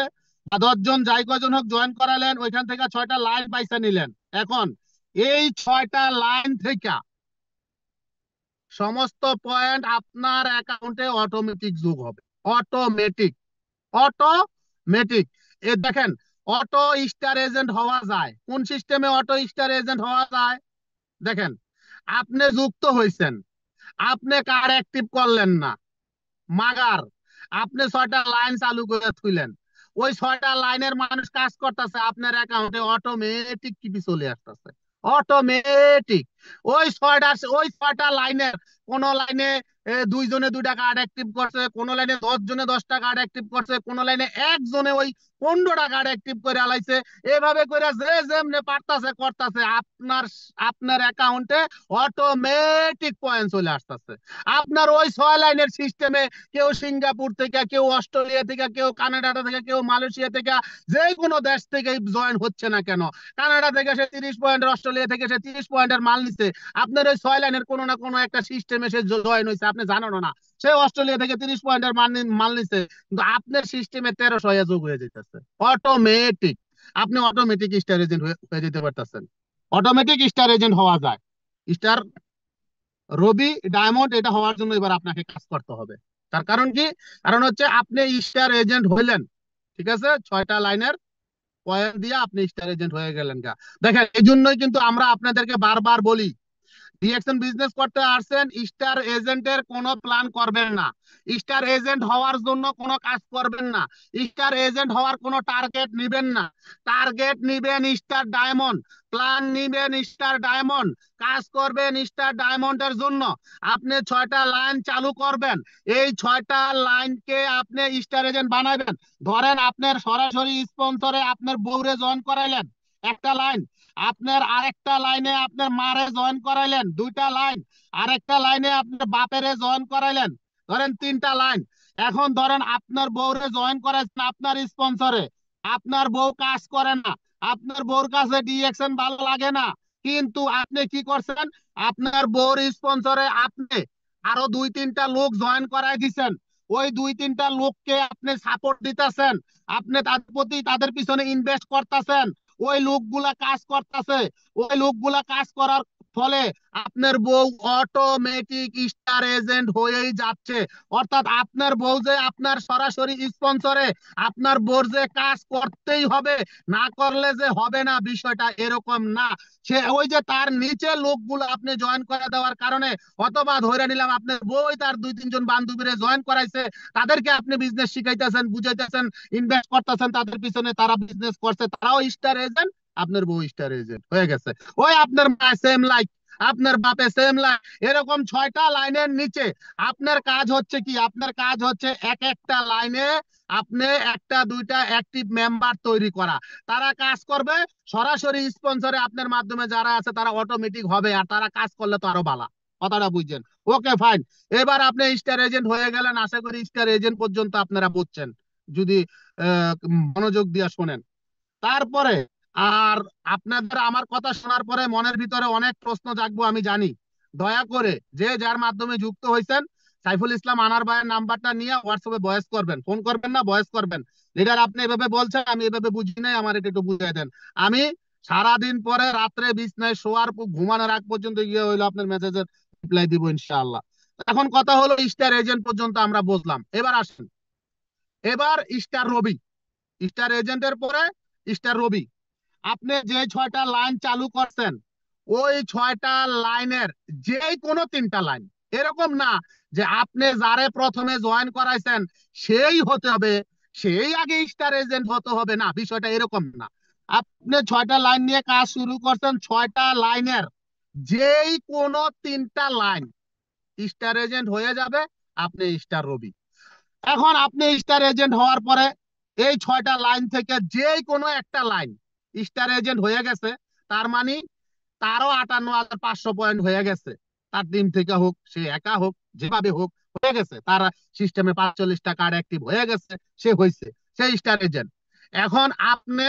বা 10 জন, যাই কয়জন হোক, জয়েন করালেন, ওইখান থেকে 6টা লাইন পয়সা নিলেন। এখন এই 6টা লাইন থেকে সমস্ত পয়েন্ট আপনার অ্যাকাউন্টে অটোমেটিক যোগ হবে। Automatic, automatic. এ দেখেন, অটো স্টার এজেন্ট হওয়া যায় কোন সিস্টেমে? অটো স্টার এজেন্ট হওয়া যায়, দেখেন, আপনি যুক্ত হয়েছেন, আপনি কার্ড অ্যাক্টিভ করলেন না, মাগার আপনি 6টা লাইন চালু করে থুইলেন, ওই 6টা লাইনের মানুষ কাজ করতেছে, আপনার অ্যাকাউন্টে অটোমেটিক টিপি চলে আসতেছে, অটোমেটিক। ওই 6টা লাইনের কোন লাইনে 2 জনে 2টা কার্ড অ্যাক্টিভ করছে, কোন লাইনে 10 জনে 10টা কার্ড অ্যাক্টিভ করছে, কোন লাইনে একজনে ওই 15টা কার্ড অ্যাক্টিভ করে আলাইছে। এভাবে করে যে যেমনে পারতাছে করতেছে, আপনার অ্যাকাউন্টে অটোমেটিক পয়েন্ট চলে আসতেছে। আপনার ওই 6 লাইনের সিস্টেমে কেউ সিঙ্গাপুর থেকে, কেউ অস্ট্রেলিয়া থেকে, কেউ কানাডা থেকে, কেউ মালয়েশিয়া থেকে, যে কোনো দেশ থেকে জয়েন হচ্ছে না কেন, কানাডা থেকে সে 30 পয়েন্টের, অস্ট্রেলিয়া থেকে সে 30 পয়েন্টের মাল নিচ্ছে, আপনার ওই 6 লাইনের কোনো না কোনো একটা সিস্টেমে সে জয়েন হয়েছে, আপনি জানেন না। সে অস্ট্রেলিয়া থেকে 30 পয়েন্টের মাল নিচ্ছে, কিন্তু আপনার সিস্টেমে 1300 যোগ হয়ে যেতেছে অটোমেটিক। আপনি অটোমেটিক স্টার এজেন্ট হয়ে যেতে পারতেছেন। অটোমেটিক স্টার এজেন্ট হওয়া যায়। স্টার রবি ডায়মন্ড এটা হওয়ার জন্য এবার আপনাকে কাজ করতে হবে। তার কারণ কি? কারণ হচ্ছে আপনি স্টার এজেন্ট হইলেন, ঠিক আছে, 6টা লাইনের পয়েন্ট দিয়ে আপনি স্টার এজেন্ট হয়ে গেলেন গা। দেখেন, এই জন্যই কিন্তু আমরা আপনাদেরকে বারবার বলি, ডিএক্সএন বিজনেস করতে আসছেন, স্টার এজেন্টের কোনো প্ল্যান করবেন না, স্টার এজেন্ট হওয়ার জন্য কোনো কাজ করবেন না, স্টার এজেন্ট হওয়ার কোনো টার্গেট নিবেন না। টার্গেট নিবেন স্টার ডায়মন্ড, প্ল্যান নিবেন স্টার ডায়মন্ড, কাজ করবেন স্টার ডায়মন্ডের জন্য। আপনি 6টা লাইন চালু করবেন, এই 6টা লাইনকে আপনি স্টার এজেন্ট বানাবেন। ধরেন আপনার সরাসরি স্পন্সরে আপনার বউরে জয়েন করাইলেন, একটা লাইন। আপনার আরেকটা লাইনে আপনার মারে জয়েন করাইলেন, 2টা লাইন। আরেকটা লাইনে আপনার বাপেরে জয়েন করাইলেন, ধরেন 3টা লাইন। এখন ধরেন আপনার বউরে জয়েন করাইছেন আপনার স্পন্সরে, আপনার বউ কাজ করে না, আপনার বউর কাছে ডিএক্সএন ভালো লাগে না, কিন্তু আপনি কি করছেন? আপনার বউর স্পন্সরে আপনি আরো 2-3টা লোক জয়েন করাই দিচ্ছেন। ওই 2-3টা লোককে আপনি সাপোর্ট দিতেছেন, আপনি তাদের প্রতি, তাদের পিছনে ইনভেস্ট করতেছেন, ওই লোকগুলা কাজ করতেছে। ওই লোকগুলা কাজ করার ফলে আপনার বউ অটোমেটিক স্টার এজেন্ট হয়েই যাচ্ছে। অর্থাৎ আপনার বউ যে আপনার সরাসরি স্পন্সরে, আপনার বউর যে কাজ করতেই হবে, না করলে যে হবে না, বিষয়টা এরকম না। সে ওই যে তার নিচে লোকগুলো আপনি জয়েন করে দেওয়ার কারণে, অথবা ধরে নিলাম আপনার বই তার 2-3 জন বান্ধবীরে জয়েন করাইছে, তাদেরকে আপনি বিজনেস শিখাইতেছেন, বুঝাইতেছেন, ইনভেস্ট করতেছেন তাদের পিছনে, তারা বিজনেস করছে, তারাও স্টার এজেন্ট, আপনার বউ স্টার এজেন্ট হয়ে গেছে। ওই আপনার মা সেম লাইক, আপনার বাপে সেম লাইক। এরকম 6টা লাইনের নিচে আপনার কাজ হচ্ছে কি? আপনার কাজ হচ্ছে এক একটা লাইনে আপনি 1-2টা অ্যাক্টিভ মেম্বার তৈরি করা। তারা কাজ করবে সরাসরি স্পন্সরে, আপনার মাধ্যমে যারা আছে তারা অটোমেটিক হবে, আর তারা কাজ করলে তো আরো ভালো। কথাটা বুঝছেন? ওকে, ফাইন। এবার আপনি স্টার এজেন্ট হয়ে গেলেন, আশা করি স্টার এজেন্ট পর্যন্ত আপনারা বুঝছেন, যদি মনোযোগ দিয়ে শোনেন। তারপরে আর আপনাদের আমার কথা শোনার পরে মনের ভিতরে অনেক প্রশ্ন জাগবো আমি জানি। দয়া করে যে যার মাধ্যমে যুক্ত হয়েছেন, সাইফুল ইসলাম আনার ভাইয়ের নাম্বারটা নিয়ে হোয়াটসঅ্যাপে ভয়েস করবেন, ফোন করবেন না, ভয়েস করবেন। লিডার আপনি এভাবে বলছেন, আমি এভাবে বুঝি নাই, আমার এটা একটু বুঝিয়ে দেন। আমি সারাদিন পরে রাত্রে বিছনায় শোয়ার ঘুমানোর আগ পর্যন্ত গিয়ে হইলো আপনার মেসেজের রিপ্লাই দিব ইনশাআল্লাহ। এখন কথা হলো স্টার এজেন্ট পর্যন্ত আমরা বুঝলাম, এবার আসেন এবার স্টার রবি। স্টার এজেন্টের পরে স্টার রবি। আপনি যে 6টা লাইন চালু করছেন, ওই 6টা লাইনের যে কোনো 3টা লাইন, এরকম না যে আপনি যারে প্রথমে জয়েন করাইছেন সেই হতে হবে, সেই আগে স্টার এজেন্ট হতে হবে, না, বিষয়টা এরকম না। আপনি 6টা লাইন নিয়ে কাজ শুরু করছেন, 6টা লাইনের যেই কোনো 3টা লাইন স্টার এজেন্ট হয়ে যাবে, আপনি স্টার রবি। এখন আপনি স্টার এজেন্ট হওয়ার পরে এই 6টা লাইন থেকে যে কোনো একটা লাইন স্টার এজেন্ট হয়ে গেছে, তার মানে তারও 58,500 পয়েন্ট হয়ে গেছে। তার টিম থেকে হোক, সে একা হোক, যেভাবে হোক হয়ে গেছে, তার সিস্টেমে 45টা কার্ড অ্যাক্টিভ হয়ে গেছে, সে হয়েছে, সে স্টার এজেন্ট। এখন আপনি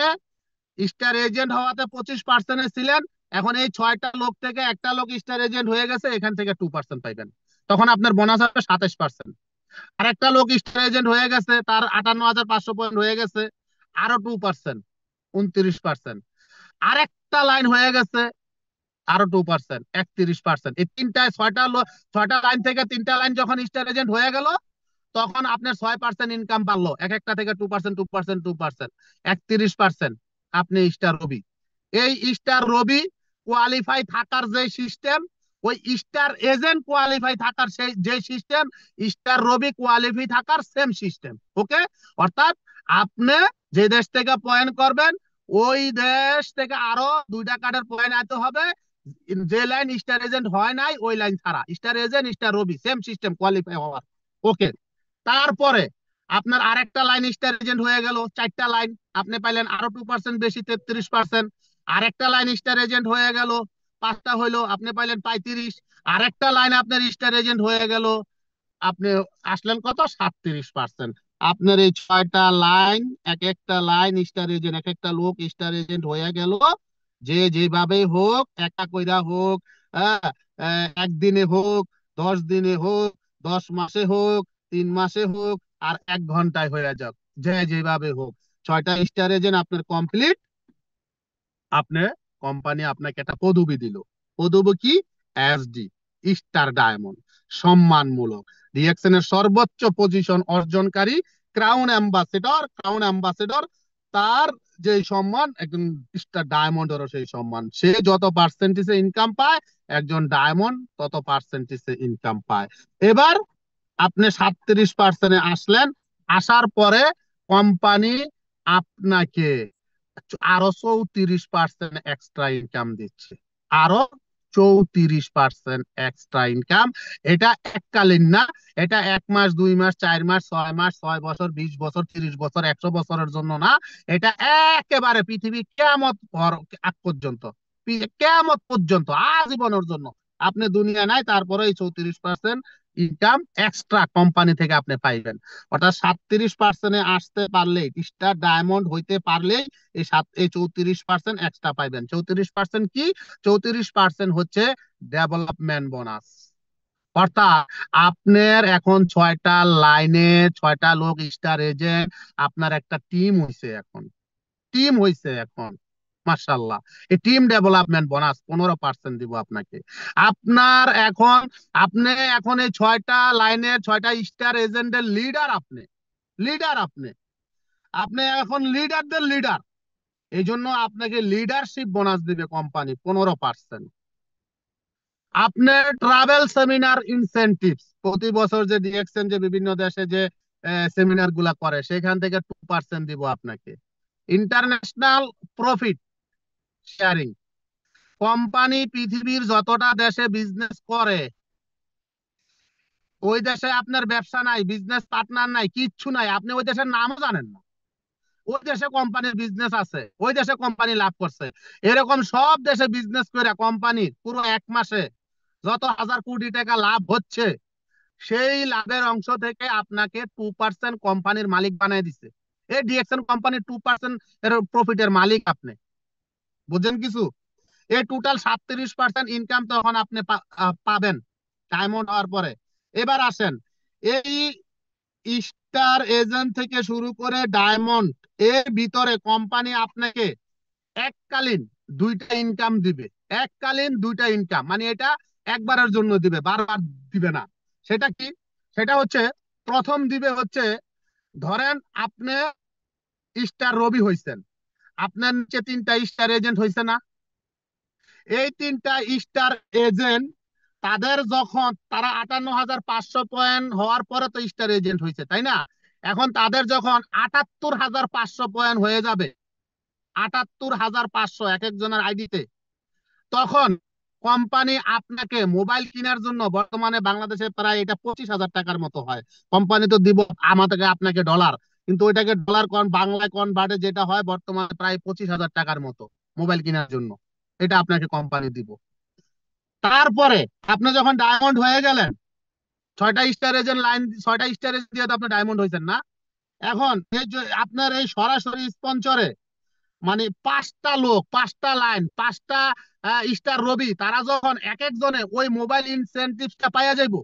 স্টার এজেন্ট হওয়াতে 25% ছিলেন, এখন এই 6টা লোক থেকে একটা লোক স্টার এজেন্ট হয়ে গেছে, এখান থেকে 2% পাইবেন, তখন আপনার বোনাস হবে 27%। আরেকটা লোক স্টার এজেন্ট হয়ে গেছে, তার 58,500 পয়েন্ট হয়ে গেছে, আরো 2%, 29%। আরেকটা লাইন হয়ে গেছে, আরো 2%, 31%। এই তিনটায় 6টা লাইন থেকে 3টা লাইন যখন স্টার এজেন্ট হয়ে গেল, তখন আপনার 6% ইনকাম বাড়লো, এক একটা থেকে 2%, 2%, 2%, 31%। আপনি স্টার রবি। এই স্টার রবি কোয়ালিফাই থাকার যে সিস্টেম, ওই স্টার এজেন্ট কোয়ালিফাই থাকার সেই যে সিস্টেম, স্টার রবি কোয়ালিফাই থাকার সেম সিস্টেম। ওকে, অর্থাৎ আপনি যে দেশ থেকে পয়েন্ট করবেন, ওই দেশ থেকে আরো 2টা কার্ডের পয়েন্ট আনতে হবে। যে লাইন স্টার এজেন্ট হয় নাই, ওই লাইন ছাড়া স্টার এজেন্ট স্টার রবি সেম সিস্টেম কোয়ালিফাই হওয়ার। ওকে, তারপরে আপনার আরেকটা লাইন স্টার এজেন্ট হয়ে গেল, 4টা লাইন আপনি পাইলেন আরো 2% বেশি, 33%। আরেকটা লাইন স্টার এজেন্ট হয়ে গেল, 5টা হইলো, আপনি পাইলেন 35। আরেকটা লাইন আপনার স্টার এজেন্ট হয়ে গেল, আপনি আসলেন কত, 37%। আপনার এই 6টা লাইন, এক একটা লাইন স্টার এজেন্ট, এক একটা লোক স্টার এজেন্ট হয়ে গেল। যে যেভাবে হোক, একা কইরা হোক, হ্যাঁ, একদিনে হোক, 10 দিনে হোক, 10 মাসে হোক, 3 মাসে হোক, আর 1 ঘন্টায় হয়ে যাক, যে যেভাবে হোক, 6টা স্টার এজেন্ট আপনার কমপ্লিট। আপনি কোম্পানি আপনাকে একটা পদবি দিল, পদবি কি, এসডি, স্টার ডায়মন্ড, সম্মানমূলক, ডিএক্সএন এর সর্বোচ্চ পজিশন অর্জনকারী, ক্রাউন অ্যাম্বাসেডর, ক্রাউন অ্যাম্বাসেডর, তার যে সম্মান, একজন স্টার ডায়মন্ডেরও সেই সম্মান। সে যত পার্সেন্টেজে ইনকাম পায়, একজন ডায়মন্ড তত পার্সেন্টেজে ইনকাম পায়। এবার আপনি 37% আসলেন, আসার পরে কোম্পানি আপনাকে আরো 34% এক্সট্রা ইনকাম দিচ্ছে, আরো 34% এক্সট্রা ইনকাম। এটা এককালীন না, এটা 1 মাস, 2 মাস, 4 মাস, 6 মাস, 6 বছর, 20 বছর, 30 বছর, 100 বছরের জন্য না। এটা একেবারে পৃথিবী কিয়ামত আগ পর্যন্ত, কিয়ামত পর্যন্ত আজীবনের জন্য। আপনি দুনিয়া নাই, তারপরে এই 34% ইনকাম এক্সট্রা কোম্পানি থেকে আপনি পাইবেন। অর্থাৎ 37% আসতে পারলে, স্টার ডায়মন্ড হইতে পারলে এই 34% এক্সট্রা পাইবেন। 34% কি, 34% হচ্ছে ডেভেলপমেন্ট বোনাস। অর্থাৎ আপনার এখন 6টা লাইনে 6টা লোক স্টার এজেন্ট, আপনার একটা টিম হইছে এখন, টিম হইছে এখন, মাশাআল্লাহ। এই টিম ডেভেলপমেন্ট বোনাস 15% দিব আপনাকে। আপনার এখন, আপনি এখন এই 6টা লাইনের 6টা স্টার এজেন্টের লিডার আপনি, লিডার আপনি, আপনি এখন লিডারদের লিডার। এই জন্য আপনাকে লিডারশিপ বোনাস দিবে কোম্পানি 15%। আপনার ট্রাভেল সেমিনার ইনসেনটিভস, প্রতি বছর যে ডিএক্সএন যে বিভিন্ন দেশে যে সেমিনার গুলা করে, সেখান থেকে 2% দিব আপনাকে। ইন্টারন্যাশনাল প্রফিট শেয়ারিং, কোম্পানি পৃথিবীর যতটা দেশে বিজনেস করে, ওই দেশে আপনার ব্যবসা নাই, বিজনেস পার্টনার নাই, কিচ্ছু নাই, আপনি ওই দেশের নামও জানেন না, ওই দেশে কোম্পানির বিজনেস আছে, ওই দেশে কোম্পানি লাভ করছে, এরকম সব দেশে বিজনেস করে কোম্পানির পুরো 1 মাসে যত হাজার কোটি টাকা লাভ হচ্ছে, সেই লাভের অংশ থেকে আপনাকে 2% কোম্পানির মালিক বানাই দিছে। এই ডিএক্সএন কোম্পানি 2% এর প্রফিটের মালিক আপনি, বুঝছেন কিছু? এই টোটাল 37% ইনকাম তখন আপনি পাবেন ডায়মন্ড হওয়ার পরে। এবার আসেন, এই স্টার এজেন্ট থেকে শুরু করে ডায়মন্ড এর ভিতরে কোম্পানি আপনাকে এককালীন দুইটা ইনকাম দিবে। এককালীন দুইটা ইনকাম মানে এটা একবারের জন্য দিবে, বারবার দিবে না। সেটা কি? সেটা হচ্ছে, প্রথম দিবে হচ্ছে, ধরেন আপনি স্টার রবি হইছেন, আপনার নিচে 3টা স্টার এজেন্ট হইছে না? এই 3টা স্টার এজেন্ট তাদের যখন তারা 58,500 পয়েন্ট হওয়ার পরে তো স্টার এজেন্ট হয়েছে, তাই না? এখন তাদের যখন 78,500 পয়েন্ট হয়ে যাবে, 78,500 এক একজনের আইডিতে, তখন কোম্পানি আপনাকে মোবাইল কেনার জন্য, বর্তমানে বাংলাদেশে প্রায় এটা 25,000 টাকার মতো হয়, কোম্পানি তো দিব আমাদেরকে আপনাকে ডলার, কিন্তু ওইটাকে ডলার বাংলায় কনভার্টে যেটা হয় বর্তমানে প্রায় 25,000 টাকার মতো মোবাইল কেনার জন্য, এটা আপনাকে কোম্পানি দিব। তারপরে আপনি যখন ডায়মন্ড হয়ে গেলেন, 6টা স্টার এজেন্ট লাইন, 6টা স্টার এজেন্ট দিয়ে তো আপনি ডায়মন্ড হয়েছেন না? এখন এই যে আপনার এই সরাসরি স্পন্সরে, মানে 5টা লোক, 5টা লাইন, 5টা স্টার রবি, তারা যখন এক একজনে ওই মোবাইল ইনসেনটিভটা পাইয়া যাইব,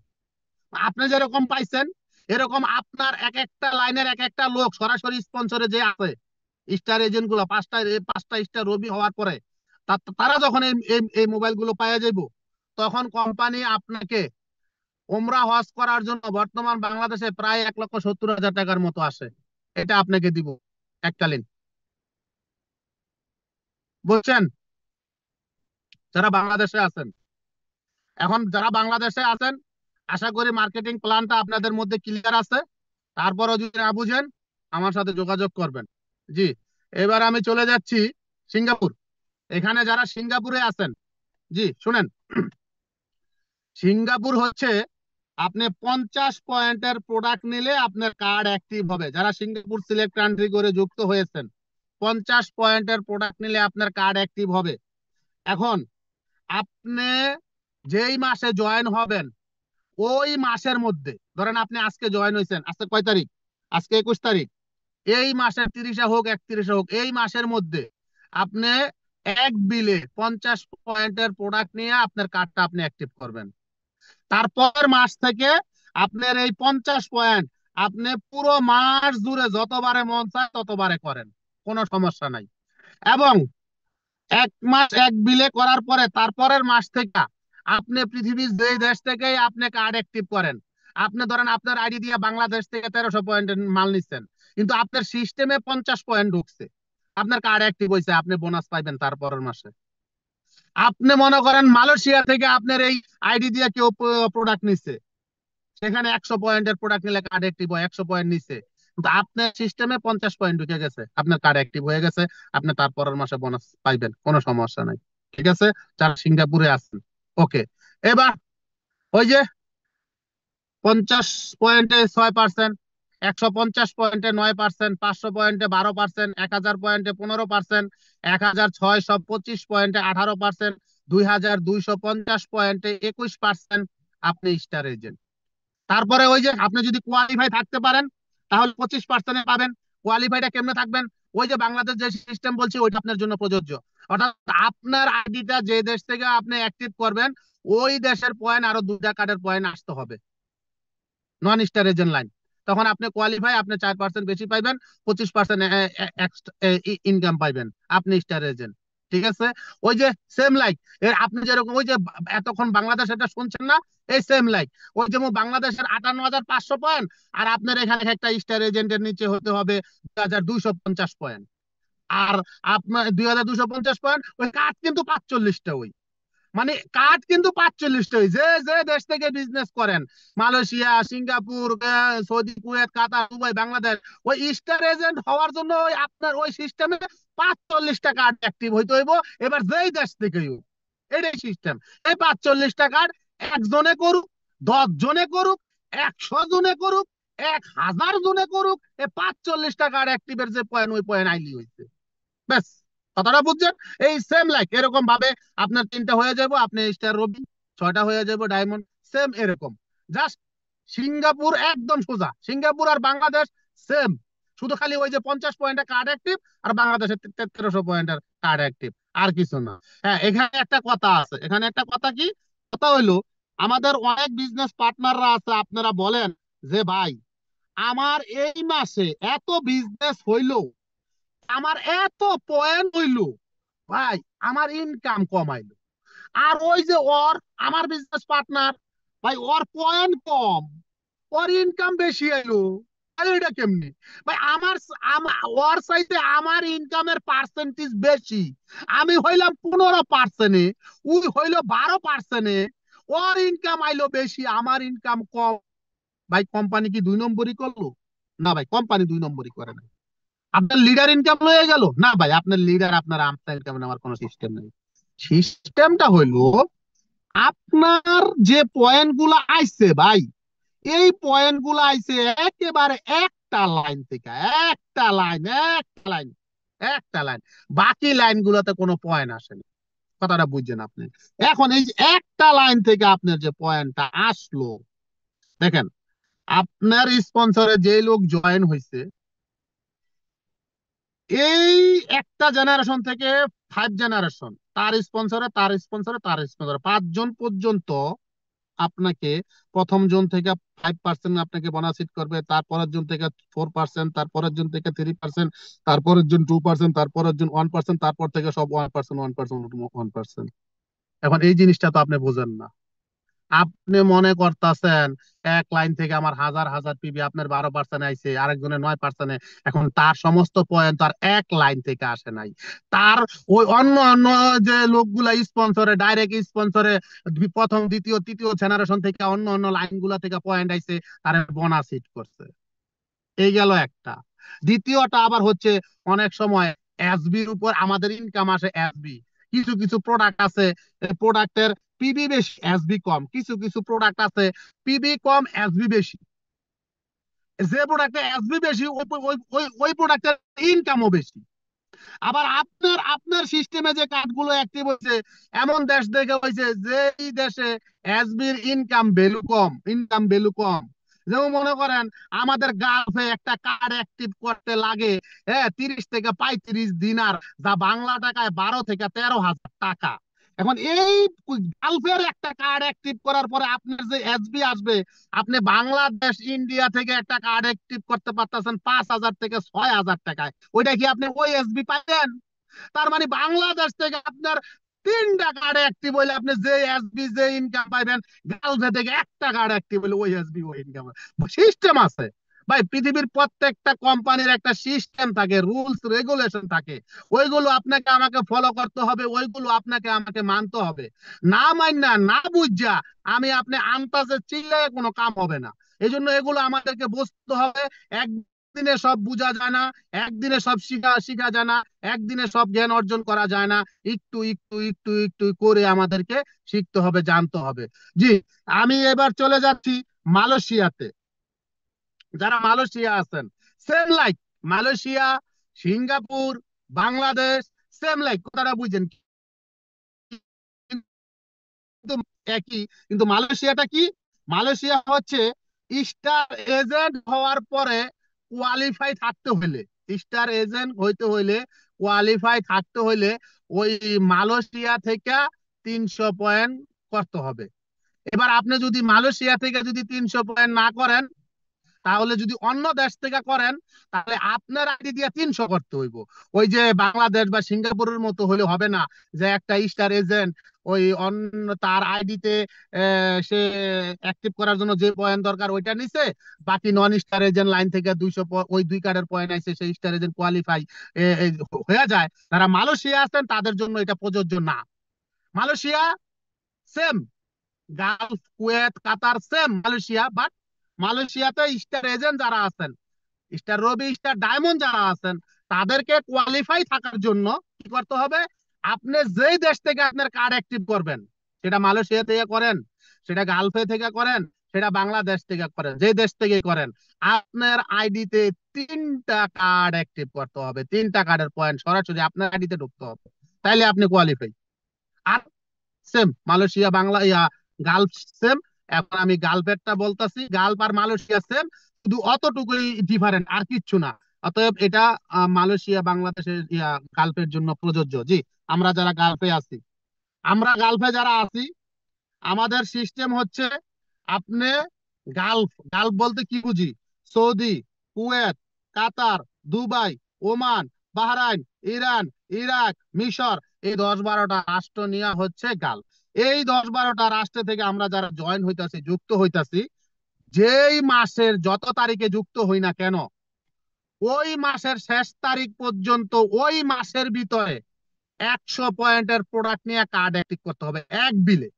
আপনি যেরকম পাইছেন এরকম আপনার এক একটা লাইনের এক একটা লোক সরাসরি স্পন্সরে যে আছে, স্টার এজেন্ট গুলো 5টা স্টার রবি হওয়ার পরে তারা যখন এই মোবাইল গুলো পাইয়া যাইব, তখন কোম্পানি আপনাকে ওমরা হজ করার জন্য বর্তমান বাংলাদেশে প্রায় 1,70,000 টাকার মতো আসে, এটা আপনাকে দিব এককালীন, বুঝছেন? যারা বাংলাদেশে আছেন, এখন যারা বাংলাদেশে আছেন, আশা করি মার্কেটিং প্ল্যানটা আপনাদের মধ্যে ক্লিয়ার আছে। তারপরও যদি না বুঝেন আমার সাথে যোগাযোগ করবেন। জি, এবার আমি চলে যাচ্ছি সিঙ্গাপুর। এখানে যারা সিঙ্গাপুরে আছেন, জি শুনেন, সিঙ্গাপুর হচ্ছে, আপনি 50 পয়েন্টের প্রোডাক্ট নিলে আপনার কার্ড অ্যাক্টিভ হবে। যারা সিঙ্গাপুর সিলেক্ট কান্ট্রি করে যুক্ত হয়েছেন, 50 পয়েন্টের প্রোডাক্ট নিলে আপনার কার্ড অ্যাক্টিভ হবে। এখন আপনি যেই মাসে জয়েন হবেন, ওই মাসের মধ্যে, ধরেন আপনি আজকে জয়েন হয়েছেন, আজকে কয় তারিখ? আজকে 21 তারিখ। এই মাসের 30-এ হোক 31-এ হোক, এই মাসের মধ্যে আপনি এক বিলে 50 পয়েন্টের প্রোডাক্ট নিয়ে আপনার কার্ডটা আপনি অ্যাক্টিভ করবেন। তারপর মাস থেকে আপনার এই 50 পয়েন্ট আপনি পুরো মাস জুড়ে যতবারে মন চায় ততবারে করেন, কোনো সমস্যা নাই। এবং এক মাস এক বিলে করার পরে তারপরের মাস থেকে আপনি পৃথিবীর যে দেশ থেকেই আপনি কার্ড অ্যাক্টিভ করেন, আপনি ধরেন আপনার আইডি দিয়ে বাংলাদেশ থেকে 1300 পয়েন্টের মাল নিচ্ছেন, কিন্তু আপনার সিস্টেমে 50 পয়েন্ট ঢুকছে, আপনার কার্ড অ্যাক্টিভ হয়েছে, আপনি বোনাস পাইবেন তারপরের মাসে। আপনি মনে করেন মালয়েশিয়া থেকে আপনার এই আইডি দিয়ে কেউ প্রোডাক্ট নিচ্ছে, সেখানে 100 পয়েন্টের প্রোডাক্ট নিলে কার্ড অ্যাক্টিভ হয়, 100 পয়েন্ট নিচ্ছে, কিন্তু আপনার সিস্টেমে 50 পয়েন্ট ঢুকে গেছে, আপনার কার্ড অ্যাক্টিভ হয়ে গেছে, আপনি তারপরের মাসে বোনাস পাইবেন, কোনো সমস্যা নাই। ঠিক আছে, যারা সিঙ্গাপুরে আছেন। ওকে, এবার ওই যে 50 পয়েন্টে 6%, 150 পয়েন্টে 9%, 500 পয়েন্টে 12%, 1000 পয়েন্টে 15%, 1625 পয়েন্টে 18%, 2250 পয়েন্টে 21% আপনি স্টার এজেন্ট। তারপরে ওই যে আপনি যদি কোয়ালিফাই থাকতে পারেন তাহলে 25% পাবেন। কোয়ালিফাইটা কেমনে থাকবেন? ওই যে বাংলাদেশ যে সিস্টেম বলছি ওইটা আপনার জন্য প্রযোজ্য। অর্থাৎ আপনার আইডিটা যে দেশ থেকে আপনি অ্যাক্টিভ করবেন, ওই দেশের পয়েন্ট আরো 2টা কার্ডের পয়েন্ট আসতে হবে, নন স্টার এজেন্ট লাইন। তখন আপনি কোয়ালিফাই, আপনি 4% বেশি পাইবেন, 25% ইনকাম পাইবেন, আপনি স্টার এজেন্ট। ঠিক আছে, ওই যে সেম লাইক আপনি যেরকম ওই যে এতক্ষণ বাংলাদেশ এটা শুনছেন না, এই সেম লাইক ওই যেমন বাংলাদেশের 58,500 পয়েন্ট, আর আপনার এখানে একটা স্টার এজেন্টের নিচে হতে হবে 2,250 পয়েন্ট। আর আপনার 2,250 পয়েন্ট, ওই কার্ড কিন্তু 45টা, ওই মানে কার্ড কিন্তু 45টা। যে যে দেশ থেকে বিজনেস করেন, Malaysia, Singapore, Saudi, Kuwait, Qatar, Dubai, Bangladesh, ওই স্টার এজেন্ট হওয়ার জন্য ওই আপনার ওই সিস্টেমে 45টা কার্ড অ্যাক্টিভ হইতে হইব, এবার যেই দেশ থেকেই হোক, এটাই সিস্টেম। এই 45টা কার্ড একজনে করুক, 10 জনে করুক, 100 জনে করুক, 1000 জনে করুক, এই 45টা কার্ড অ্যাক্টিভের যে পয়েন্ট, ওই পয়েন্ট আইলি হইছে, ব্যাস। কথাটা বুঝছেন? এই সেম লাইক এরকম ভাবে আপনার 3টা হয়ে যাবো, আপনি স্টার রবি, 6টা হয়ে যাবো ডায়মন্ড, সেম এরকম। জাস্ট সিঙ্গাপুর একদম সোজা, সিঙ্গাপুর আর বাংলাদেশ সেম, শুধু খালি ওই যে 50 পয়েন্টের কার্ড অ্যাক্টিভ আর বাংলাদেশের 1300 পয়েন্টের কার্ড অ্যাক্টিভ, আর কিছু না। হ্যাঁ, এখানে একটা কথা আছে, এখানে একটা কথা কি কথা হইলো, আমাদের অনেক বিজনেস পার্টনাররা আছে, আপনারা বলেন যে ভাই আমার এই মাসে এত বিজনেস হইলো, আমার এত পয়েন্ট হইলো, ভাই আমার ইনকাম কমাইলো। আর ওই যে ওর, আমার বিজনেস পার্টনার, ভাই ওর পয়েন্ট কম, ওর ইনকাম বেশি এলো। আরে এটা কেমনি ভাই? ওর চাইতে আমার ইনকামের পার্সেন্টেজ বেশি, আমি হইলাম 15%, ওই হইলো 12%, ওর ইনকাম আইলো বেশি, আমার ইনকাম কম। ভাই কোম্পানি কি 2 নম্বরই করলো? না ভাই, কোম্পানি 2 নম্বরই করে না। আপনার লিডার ইনকাম হয়ে গেল না ভাই, আপনার লিডার আপনার আমতা ইনকাম নেওয়ার কোনো সিস্টেম নেই। সিস্টেমটা হইলো আপনার যে পয়েন্ট গুলা আইছে ভাই, এই পয়েন্ট গুলো আইছে একেবারে একটা লাইন থেকে, একটা লাইন, একটা লাইন, একটা লাইন, বাকি লাইন গুলোতে কোনো পয়েন্ট আসেনি। কথাটা বুঝছেন আপনি? এখন এই যে একটা লাইন থেকে আপনার যে পয়েন্টটা আসলো, দেখেন আপনার স্পন্সরে যে লোক জয়েন হয়েছে, এই একটা জেনারেশন থেকে 5 জেনারেশন, তার স্পন্সরে তার স্পন্সরে তার স্পন্সরে 5 জন পর্যন্ত আপনাকে প্রথম জন থেকে 5% আপনাকে বোনাস করবে, তারপরের জন থেকে 4%, তারপরের জন থেকে 3%, তারপরের জন 2%, তারপরের জন 1%, তারপর থেকে সব 1%, 1%, 1%। এখন এই জিনিসটা তো আপনি বুঝেন না। আপনি মনে করতেছেন এক লাইন থেকে আমার হাজার হাজার পিবি, আপনার 12% আইছে, আরেকজনের 9%। এখন তার সমস্ত পয়েন্ট তার এক লাইন থেকে আসে নাই, তার ওই অন্য অন্য যে লোকগুলা স্পন্সরে, ডাইরেক্ট স্পন্সরে প্রথম দ্বিতীয় তৃতীয় জেনারেশন থেকে অন্য অন্য লাইন গুলা থেকে পয়েন্ট আইছে, তার বোনাস হিট করছে। এই গেল একটা। দ্বিতীয়টা আবার হচ্ছে অনেক সময় এসবির উপর আমাদের ইনকাম আসে। এসবি কিছু কিছু প্রোডাক্ট আছে, প্রোডাক্টের পিবি বেশি এসবি কম, কিছু কিছু প্রোডাক্ট আছে পিবি কম এসবি বেশি। যে প্রোডাক্টে এসবি বেশি ওই ওই ওই ওই প্রোডাক্টের ইনকামও বেশি। আবার আপনার আপনার সিস্টেমে যে কার্ডগুলো অ্যাক্টিভ হয়েছে, এমন দেশ দেখে হয়েছে যে এই দেশে এসবির ইনকাম ভ্যালু কম, ইনকাম ভ্যালু কম। যেমন মনে করেন আমাদের গালফে একটা কার্ড অ্যাক্টিভ করতে লাগে 30 থেকে 35 দিনার, যা বাংলা টাকায় 12 থেকে 13 হাজার টাকা। এখন এই গালফের একটা কার্ড অ্যাক্টিভ করার পরে আপনার যে এসবি আসবে, আপনি বাংলাদেশ ইন্ডিয়া থেকে একটা কার্ড অ্যাক্টিভ করতে পারতেছেন 5,000 থেকে 6,000 টাকায়। ওইটা কি আপনি ওই এসবি পাইলেন? তার মানে বাংলাদেশ থেকে আপনার 3টা কার্ড অ্যাক্টিভ হইলে আপনি যে এসবি যে ইনকাম পাইবেন, গালফে থেকে একটা কার্ড অ্যাক্টিভ হইলে ওই এসবি ওই ইনকাম। সিস্টেম আছে ভাই, পৃথিবীর প্রত্যেকটা কোম্পানির একটা সিস্টেম থাকে, রুলস রেগুলেশন থাকে, ওইগুলো আপনাকে আমাকে ফলো করতে হবে, ওইগুলো আপনাকে আমাকে মানতে হবে। না মাইনা না বুঝা আমি আপনি আন্তাজে চিল্লায় কোনো কাম হবে না। এই জন্য এগুলো আমাদেরকে বুঝতে হবে। একদিনে সব বোঝা যায় না, একদিনে সব শিখা শিখা যায় না, একদিনে সব জ্ঞান অর্জন করা যায় না। একটু একটু একটু একটু করে আমাদেরকে শিখতে হবে, জানতে হবে। জি, আমি এবার চলে যাচ্ছি মালয়েশিয়াতে। যারা মালয়েশিয়া আছেন, same like Malaysia, Singapore, Bangladesh, same like, কথাটা বুঝছেন? কিন্তু একই, কিন্তু মালয়েশিয়াটা কি? মালয়েশিয়া হচ্ছে স্টার এজেন্ট হওয়ার পরে কোয়ালিফাই থাকতে হইলে, স্টার এজেন্ট হইতে হইলে, কোয়ালিফাই থাকতে হইলে ওই মালয়েশিয়া থেকে 300 পয়েন্ট করতে হবে। এবার আপনি যদি মালয়েশিয়া থেকে যদি 300 পয়েন্ট না করেন, তাহলে যদি অন্য দেশ থেকে করেন, তাহলে আপনার আইডি দিয়ে 300 করতে হইব। ওই যে বাংলাদেশ বা সিঙ্গাপুরের মতো হলে হবে না, যে একটা স্টার এজেন্ট ওই অন্য তার আইডিতে সে অ্যাক্টিভ করার জন্য যে পয়েন্ট দরকার ওইটা নিছে, বাকি নন স্টার এজেন্ট লাইন থেকে 200 ওই 2 কার্ডের পয়েন্ট আইছে, সেই স্টার এজেন্ট কোয়ালিফাই হয়ে যায়। যারা মালয়েশিয়া আছেন তাদের জন্য এটা প্রযোজ্য না। Malaysia same, Gulf, Kuwait, Qatar same Malaysia, but মালয়েশিয়াতে স্টার এজেন্ট যারা আছেন, স্টার রবি, স্টার ডায়মন্ড যারা আছেন, তাদেরকে কোয়ালিফাই থাকার জন্য কি করতে হবে? আপনি যেই দেশ থেকে আপনার কার্ড অ্যাক্টিভ করবেন, সেটা মালয়েশিয়া থেকে করেন, সেটা গালফে থেকে করেন, সেটা বাংলাদেশ থেকে করেন, যে দেশ থেকে করেন, আপনার আইডিতে 3টা কার্ড অ্যাক্টিভ করতে হবে। 3টা কার্ডের পয়েন্ট সরাসরি আপনার আইডিতে ঢুকতে হবে, তাইলে আপনি কোয়ালিফাই। আর same Malaysia, Bangla gulf same. এখন আমি গালফেরটা বলতেছি, গালফ আর মালয়েশিয়া সেম, শুধু অতটুকুই ডিফারেন্ট, আর কিচ্ছু না। অতএব এটা মালয়েশিয়া, বাংলাদেশের গালফের জন্য প্রযোজ্য। জি, আমরা যারা গালফে আছি, আমরা গালফে যারা আছি, আমাদের সিস্টেম হচ্ছে, আপনি গালফ, গালফ বলতে কি বুঝি? Saudi, Kuwait, Qatar, Dubai, Oman, Bahrain, Iran, Iraq, মিশর, এই 10-12টা রাষ্ট্র নিয়ে হচ্ছে গালফ। এই 10-12টা রাষ্ট্র থেকে আমরা যারা জয়েন হইতাছি, যুক্ত হইতাছি, যেই মাসের যত তারিখে যুক্ত হই না কেন, ওই মাসের শেষ তারিখ পর্যন্ত ওই মাসের ভিতরে 100 পয়েন্টের প্রোডাক্ট নিয়ে কার্ড অ্যাক্টিভ করতে হবে এক বিলে।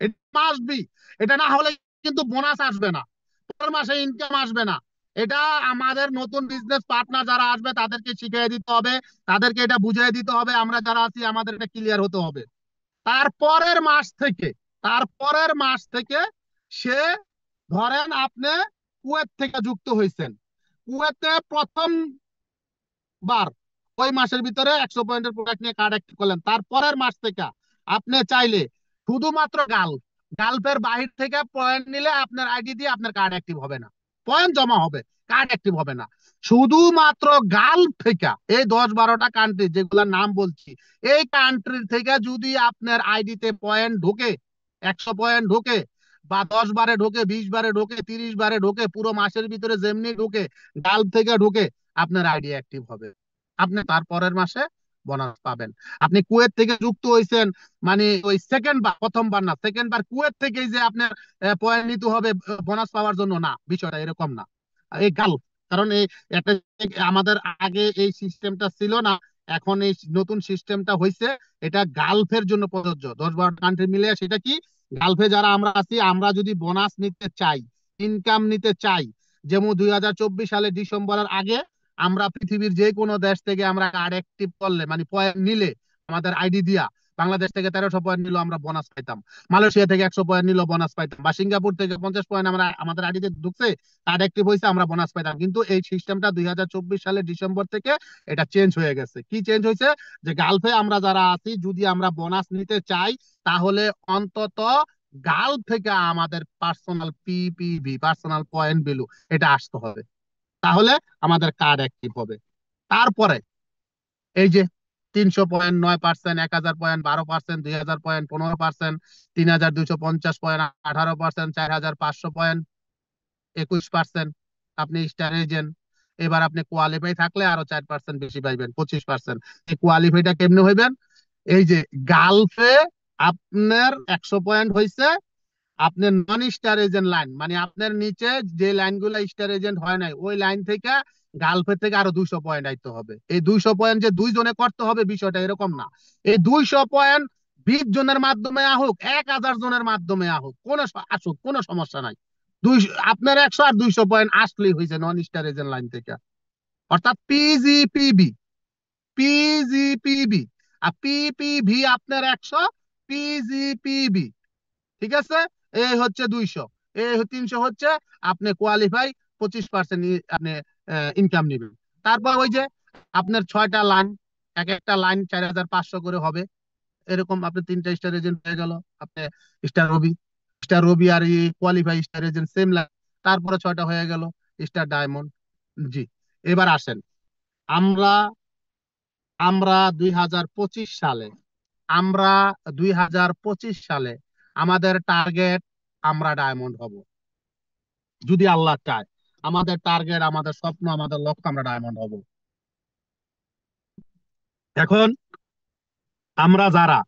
এটা মাস্ট বি। এটা না হলে কিন্তু বোনাস আসবে না, পরের মাসে ইনকাম আসবে না। এটা আমাদের নতুন বিজনেস পার্টনার যারা আসবে তাদেরকে শিখিয়ে দিতে হবে, তাদেরকে এটা বুঝিয়ে দিতে হবে। আমরা যারা আছি আমাদের এটা ক্লিয়ার হতে হবে। তারপরের মাস থেকে, তারপরের মাস থেকে সে, ধরেন আপনি কুয়েত থেকে যুক্ত হয়েছেন, কুয়েতে প্রথম বার ওই মাসের ভিতরে 100 পয়েন্টের প্রোডাক্ট নিয়ে কার্ড অ্যাক্টিভ করলেন, তারপরের মাস থেকে আপনি চাইলে শুধুমাত্র গালফের বাহির থেকে পয়েন্ট নিলে আপনার আইডি দিয়ে আপনার কার্ড অ্যাক্টিভ হবে না, পয়েন্ট জমা হবে, কার্ড অ্যাক্টিভ হবে না। শুধুমাত্র গালফ থেকে, এই 10-12টা কান্ট্রি যেগুলোর নাম বলছি, এই কান্ট্রি থেকে যদি আপনার আইডিতে পয়েন্ট ঢোকে, 100 পয়েন্ট ঢোকে, বা 10 বারে ঢোকে, 20 বারে ঢোকে, 30 বারে ঢোকে, পুরো মাসের ভিতরে যেমনি ঢোকে, গালফ থেকে ঢোকে, আপনার আইডি অ্যাক্টিভ হবে। আপনি তারপরের মাসে বোনাস পাবেন। আপনি কুয়েত থেকে যুক্ত হয়েছেন, মানে ওই সেকেন্ড বার, প্রথমবার না, সেকেন্ড বার কুয়েত থেকেই যে আপনার পয়েন্ট নিতে হবে বোনাস পাওয়ার জন্য, না, বিষয়টা এরকম না। এই গালফ, কারণ এই একটা, আমাদের আগে এই সিস্টেমটা ছিল না, এখন এই নতুন সিস্টেমটা হয়েছে, এটা গালফের জন্য প্রযোজ্য। 10-12 কান্ট্রি মিলে সেটা কি, গালফে যারা আমরা আছি, আমরা যদি বোনাস নিতে চাই, ইনকাম নিতে চাই, যেমন 2024 সালে ডিসেম্বরের আগে আমরা পৃথিবীর যে কোনো দেশ থেকে আমরা কার্ড অ্যাক্টিভ করলে, মানে পয়েন্ট নিলে আমাদের আইডি দিয়া, বাংলাদেশ থেকে 1300 পয়েন্ট নিল আমরা বোনাস পাইতাম, মালয়েশিয়া থেকে 100 পয়েন্ট নিল বোনাস পাইতাম, বা সিঙ্গাপুর থেকে 50 পয়েন্ট আমরা আমাদের আইডিতে ঢুকছে, কার্ড অ্যাক্টিভ হয়েছে, আমরা বোনাস পাইতাম। কিন্তু এই সিস্টেমটা 2024 সালের ডিসেম্বর থেকে এটা চেঞ্জ হয়ে গেছে। কি চেঞ্জ হয়েছে? যে গালফে আমরা যারা আছি, যদি আমরা বোনাস নিতে চাই, তাহলে অন্তত গাল থেকে আমাদের personal PPV, personal point value, এটা আসতে হবে, তাহলে আমাদের কার্ড অ্যাক্টিভ হবে। তারপরে এই যে 300 point 9%, 1000 point 12%, 2000 point 15%, 3250 point 18%, 4500 point 21%, আপনি স্টার এজেন্ট। এবার আপনি কোয়ালিফাই থাকলে আরো 4% বেশি পাইবেন, 25%। এই কোয়ালিফাইটা কেমনে হইবেন? এই যে গালফে আপনার 100 পয়েন্ট হয়েছে, আপনার নন স্টার এজেন্ট লাইন, মানে আপনার নিচে যে লাইনগুলো স্টার এজেন্ট হয় নাই, ওই লাইন থেকে গালফের থেকে আরো 200 পয়েন্ট আইতে হবে। এই 200 পয়েন্ট যে 2 জনে করতে হবে বিষয়টা এরকম না। এই 200 পয়েন্ট 20 জনের মাধ্যমে আহুক, 1000 জনের মাধ্যমে আহুক, আসুক, কোনো সমস্যা নাই। দুই, আপনার 100 আর 200 পয়েন্ট আসলেই হয়েছে নন স্টার এজেন্ট লাইন থেকে, অর্থাৎ পিজিপিবি, পিজিপিবি। আর পিপিভি আপনার 100, পিজিপিবি, ঠিক আছে? এই হচ্ছে 200, এই 300 হচ্ছে আপনি কোয়ালিফাই, 25% আপনি ইনকাম নেবেন। তারপর ওই যে আপনার 6টা লাইন, এক একটা লাইন 4500 করে হবে, এরকম আপনি 3টা স্টার এজেন্ট হয়ে গেল। আপনি স্টার রবি, স্টার রবি আর qualify star agent same line, তারপরে 6টা হয়ে গেল স্টার ডায়মন্ড। জি, এবার আসেন, আমরা আমরা 2025 সালে, আমরা 2025 সালে আমাদের টার্গেট, আমরা ডায়মন্ড হব যদি আল্লাহ চায়। আমাদের টার্গেট, আমাদের স্বপ্ন, আমাদের লক্ষ্য, আমরা ডায়মন্ড হব। এখন আমরা যারা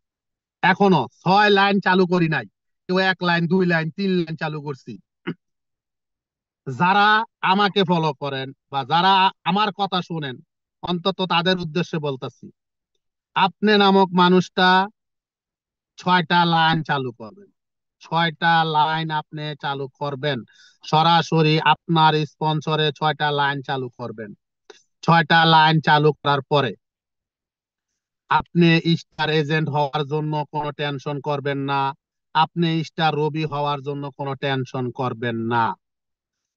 এখনো 6 লাইন চালু করি নাই, কেউ 1 লাইন 2 লাইন 3 লাইন চালু করছি, যারা আমাকে ফলো করেন বা যারা আমার কথা শুনেন, অন্তত তাদের উদ্দেশ্যে বলতেছি, আপনি নামক মানুষটা 6টা লাইন চালু করবেন। 6টা লাইন আপনি চালু করবেন, সরাসরি আপনার স্পন্সরে 6টা লাইন চালু করবেন। 6টা লাইন চালু করার পরে আপনি স্টার এজেন্ট হওয়ার জন্য কোনো টেনশন করবেন না, আপনি স্টার রবি হওয়ার জন্য কোনো টেনশন করবেন না।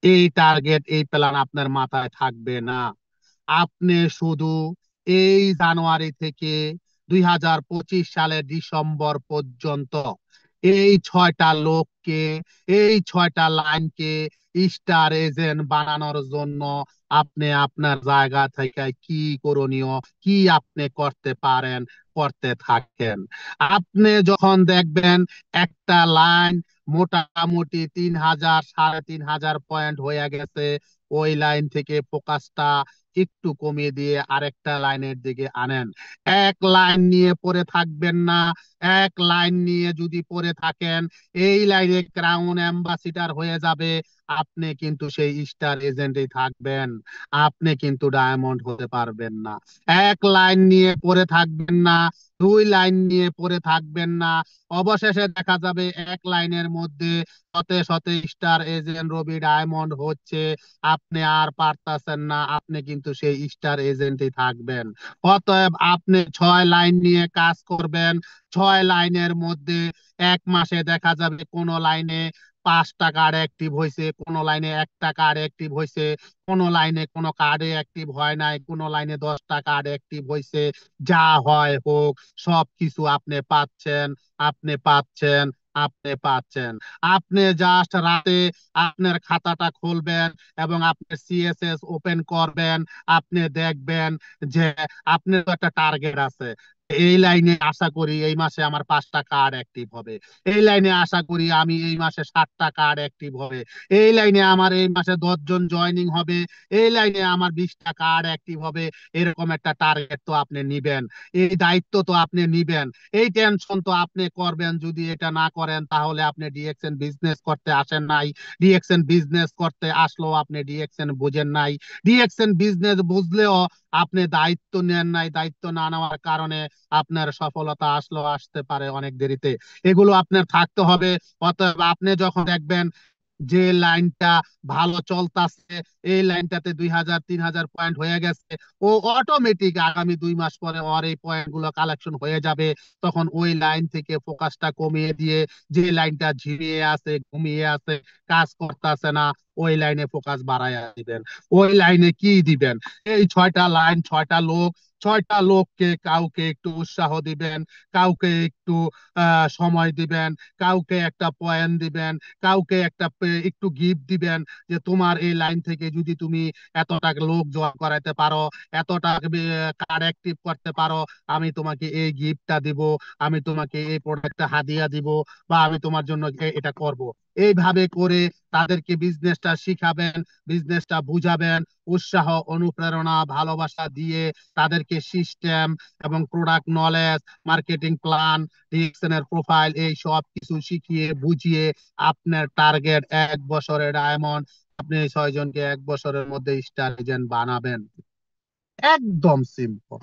এই টার্গেট, এই প্ল্যান আপনার মাথায় থাকবে না। আপনি শুধু এই জানুয়ারি থেকে 2025 সালের ডিসেম্বর পর্যন্ত এই 6টা লোককে, এই 6টা লাইনকে স্টার এজেন্ট বানানোর জন্য আপনি আপনার জায়গা থেকে কি করণীয়, কি আপনি করতে পারেন, করতে থাকেন। আপনি যখন দেখবেন একটা লাইন মোটামুটি 3,000 3,500 পয়েন্ট হয়ে গেছে, ওই লাইন থেকে ফোকাসটা একটু কমিয়ে দিয়ে আরেকটা লাইনের দিকে আনেন। এক লাইন নিয়ে পড়ে থাকবেন না। এক লাইন নিয়ে যদি পড়ে থাকেন, এই লাইনে ক্রাউন অ্যাম্বাসিডার হয়ে যাবে, আপনি কিন্তু সেই স্টার এজেন্টই থাকবেন, আপনি কিন্তু ডায়মন্ড হতে পারবেন না। এক লাইন নিয়ে পড়ে থাকবেন না, দুই লাইন নিয়ে পড়ে থাকবেন না। অবশেষে দেখা যাবে এক লাইনের মধ্যে শতে শতে স্টার এজেন্ট রবি ডায়মন্ড হচ্ছে, আপনি আর পারতাছেন না, আপনি কিন্তু সেই স্টার এজেন্টই থাকবেন। অতএব আপনি 6 লাইন নিয়ে কাজ করবেন। 6 লাইনের মধ্যে এক মাসে দেখা যাবে কোন লাইনে 5টা কার্ড অ্যাক্টিভ হয়েছে, কোন লাইনে একটা কার্ড অ্যাক্টিভ হয়েছে, কোন লাইনে কোনো কার্ডে অ্যাক্টিভ হয় নাই, কোন লাইনে 10টা কার্ড অ্যাক্টিভ হয়েছে। যা হয় হোক, সব কিছু আপনি পাচ্ছেন, আপনি পাচ্ছেন, আপনি পাচ্ছেন। আপনি জাস্ট রাতে আপনার খাতাটা খুলবেন এবং আপনি সিএসএস ওপেন করবেন। আপনি দেখবেন যে আপনার তো একটা টার্গেট আছে, এই লাইনে আশা করি এই মাসে আমার 5টা কার্ড অ্যাক্টিভ হবে, এই লাইনে আশা করি আমি এই মাসে 7টা কার্ড অ্যাক্টিভ হবে, এই লাইনে আমার এই মাসে 10 জন জয়েনিং হবে, এই লাইনে আমার 20টা কার্ড অ্যাক্টিভ হবে। এরকম একটা টার্গেট তো আপনি নিবেন, এই দায়িত্ব তো আপনি নিবেন, এই টেনশন তো আপনি করবেন। যদি এটা না করেন তাহলে আপনি ডিএক্সএন বিজনেস করতে আসেন নাই। ডিএক্সএন বিজনেস করতে আসলেও আপনি ডিএক্সএন বুঝেন নাই। ডিএক্সএন বিজনেস বুঝলেও আপনি দায়িত্ব নেন নাই। দায়িত্ব না নেওয়ার কারণে আপনার সফলতা আসলেও আসতে পারে অনেক দেরিতে। এগুলো আপনার থাকতে হবে। অতএব আপনি যখন দেখবেন যে লাইনটা ভালো চলতেছে, এই লাইনটাতে 2,000 3,000 পয়েন্ট হয়ে গেছে, ও অটোমেটিক আগামী 2 মাস পরে ওর এই পয়েন্ট গুলো কালেকশন হয়ে যাবে। তখন ওই লাইন থেকে ফোকাসটা কমিয়ে দিয়ে, যে লাইনটা ঝিমিয়ে আছে, ঘুমিয়ে আছে, কাজ করতেছে না, ওই লাইনে ফোকাস বাড়াইয়া দিবেন। ওই লাইনে কি দিবেন? এই 6টা লাইন, 6টা লোক, 6টা লোককে কাউকে একটু উৎসাহ দিবেন, কাউকে একটু সময় দিবেন, কাউকে একটা পয়েন্ট দিবেন, কাউকে একটু গিফট দিবেন, যে তোমার এই লাইন থেকে যদি তুমি এতটা লোক জয়েন করাইতে পারো, এতটা কার্ড অ্যাক্টিভ করতে পারো, আমি তোমাকে এই গিফটটা দিব, আমি তোমাকে এই প্রোডাক্টটা হাদিয়া দিব, বা আমি তোমার জন্য এটা করব। এইভাবে করে তাদেরকে বিজনেসটা শিখাবেন, বিজনেসটা বুঝাবেন, উৎসাহ, অনুপ্রেরণা, ভালোবাসা দিয়ে তাদেরকে সিস্টেম এবং প্রোডাক্ট নলেজ, মার্কেটিং প্ল্যান, ডিরেকশনের প্রোফাইল, এই সব কিছু শিখিয়ে বুঝিয়ে আপনার টার্গেট 1 বছরে ডায়মন্ড। আপনি এই 6 জনকে 1 বছরের মধ্যে স্টার এজেন্ট বানাবেন। একদম সিম্পল,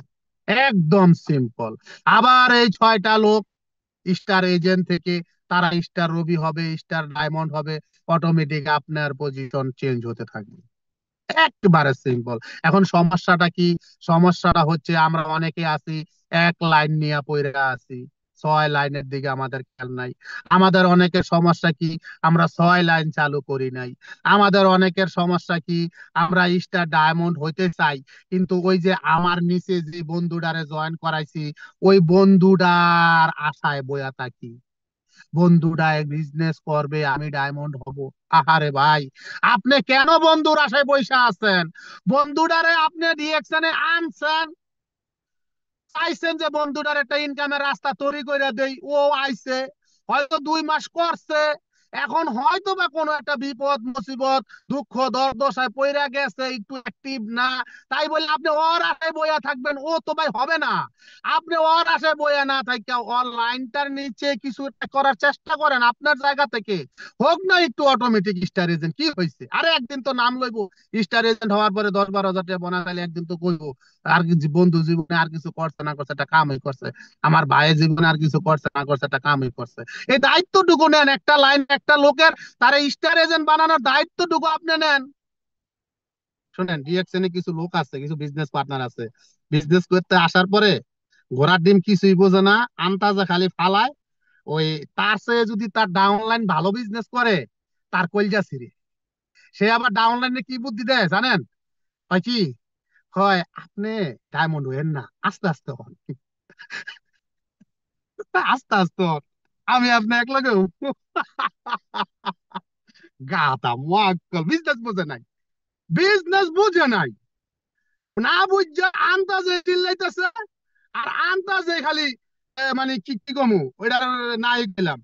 একদম সিম্পল। আবার এই 6টা লোক স্টার এজেন্ট থেকে তারা স্টার রবি হবে, স্টার ডায়মন্ড হবে, অটোমেটিক আপনার পজিশন চেঞ্জ হতে থাকবে। একেবারে সিম্পল। এখন সমস্যাটা কি? সমস্যাটা হচ্ছে আমরা অনেকে আছি এক লাইন নিয়ে পড়ে আছি, 6 লাইনের দিকে আমাদের খেয়াল নাই। আমাদের অনেকের সমস্যা কি? আমরা 6 লাইন চালু করি নাই। আমাদের অনেকের সমস্যা কি? আমরা স্টার ডায়মন্ড হইতে চাই, কিন্তু ওই যে আমার নিচে যে বন্ধুটারে জয়েন করাইছি, ওই বন্ধুটার আশায় বয়া থাকি, বন্ধুরা বিজনেস করবে, আমি ডায়মন্ড হব। আহারে ভাই, আপনি কেন বন্ধুর আশায় বসে আছেন? বন্ধুটারে আপনি রিয়েকশনে আনছেন, চাইছেন যে বন্ধুটার একটা ইনকামের রাস্তা তৈরি করে দেই, ও আইছে, হয়তো 2 মাস করছে, এখন হয়তো বা কোনো একটা বিপদ মুসিবত, দুঃখ দুর্দশায় পইরা গেছে, একটু অ্যাক্টিভ না, তাই বলে আপনি ওর আশায় বইয়া থাকবেন? ও তো ভাই হবে না। আপনি ওর আশায় বইয়া না থাকা ওর লাইনটার নিচে কিছু একটা করার চেষ্টা করেন আপনার জায়গা থেকে, হোক না একটু অটোমেটিক স্টার এজেন্ট। কি হয়েছে? আরে একদিন তো নাম লইবো, স্টার এজেন্ট হওয়ার পরে 10-12 হাজার টাকা বোনাস আইলে একদিন তো কইবো আর কি, বন্ধু জীবনে আর কিছু করছে না করছে, একটা কামই করছে, আমার ভাইয়ের জীবনে আর কিছু করছে না করছে, একটা কামই করছে। এই দায়িত্বটুকু নেন, একটা লাইন একটা লোকের তারা স্টার এজেন্ট বানানোর দায়িত্বটুকু আপনি নেন। শুনেন, ডিএক্সএন এ কিছু লোক আছে, কিছু বিজনেস পার্টনার আছে, বিজনেস করতে আসার পরে ঘোড়ার ডিম কিছুই বোঝে না, আন্তাজে খালি ফালায়। ওই তার চেয়ে যদি তার ডাউনলাইন ভালো বিজনেস করে, তার কলজা ছিঁড়ে। সে আবার ডাউনলাইনে কি বুদ্ধি দেয় জানেন? হয় কি, হয় আপনি ডায়মন্ড হইেন না, আস্তে আস্তে হন, আস্তে আস্তে হন, আমি আপনি এক লগে গাতা মক্কল বিজনেস বুঝে নাই, বিজনেস বুঝে নাই, না বুঝছে আন্দাজে চিল্লাইতেছে, আর আন্দাজে খালি মানে কি কি কমু ওইটা নাই গেলাম।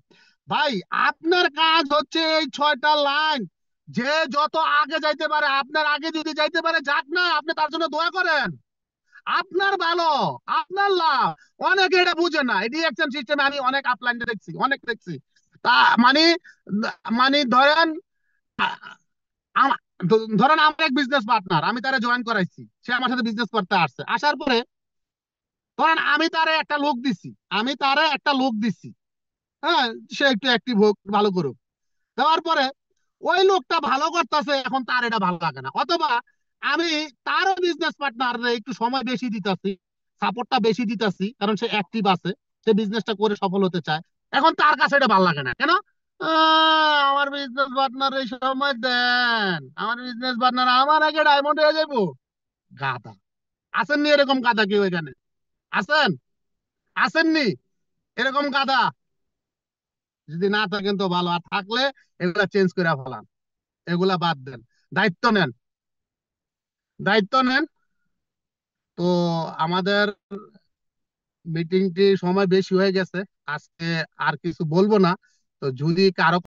ভাই আপনার কাজ হচ্ছে এই 6টা লাইন, যে যত আগে যাইতে পারে, আপনার আগে যদি যাইতে পারে যাক না, আপনি তার জন্য দোয়া করেন, আপনার ভালো, আপনার লাভ। অনেকে এটা বুঝে না, এই রিঅ্যাকশন সিস্টেমে আমি অনেক আপলাইনে দেখছি, অনেক দেখছি। তা মানে মানে ধরেন আমা- ধরেন আমার এক বিজনেস পার্টনার, আমি তারে জয়েন করাইছি, সে আমার সাথে বিজনেস করতে আসছে, আসার পরে ধরেন আমি তারে একটা লোক দিছি, হ্যাঁ, সে একটু অ্যাক্টিভ হোক, ভালো করুক। দেওয়ার পরে ওই লোকটা ভালো করতেছে, এখন তার এটা ভালো লাগে না, অথবা আমি তারও বিজনেস পার্টনার একটু সময় বেশি দিতেছি, সাপোর্টটা বেশি দিতেছি, কারণ সে অ্যাক্টিভ আছে, সে বিজনেসটা করে সফল হতে চায়, এখন তার কাছে এটা ভালো লাগে না কেন? আমার বিজনেস পার্টনার এই সময় দেন, আমার বিজনেস পার্টনার আমার আগে ডায়মন্ড হয়ে যাবো। গাধা। আসেননি এরকম গাধা কেউ এখানে? আছেন? আসেননি এরকম গাধা? যদি না থাকেন তো ভালো, আর থাকলে এগুলা চেঞ্জ করে ফেলান, এগুলা বাদ দেন, দায়িত্ব নেন, দায়িত্ব নেন। তো আমাদের মিটিংটি সময় বেশি হয়ে গেছে, আজকে আর কিছু বলবো না। তো যদি কারো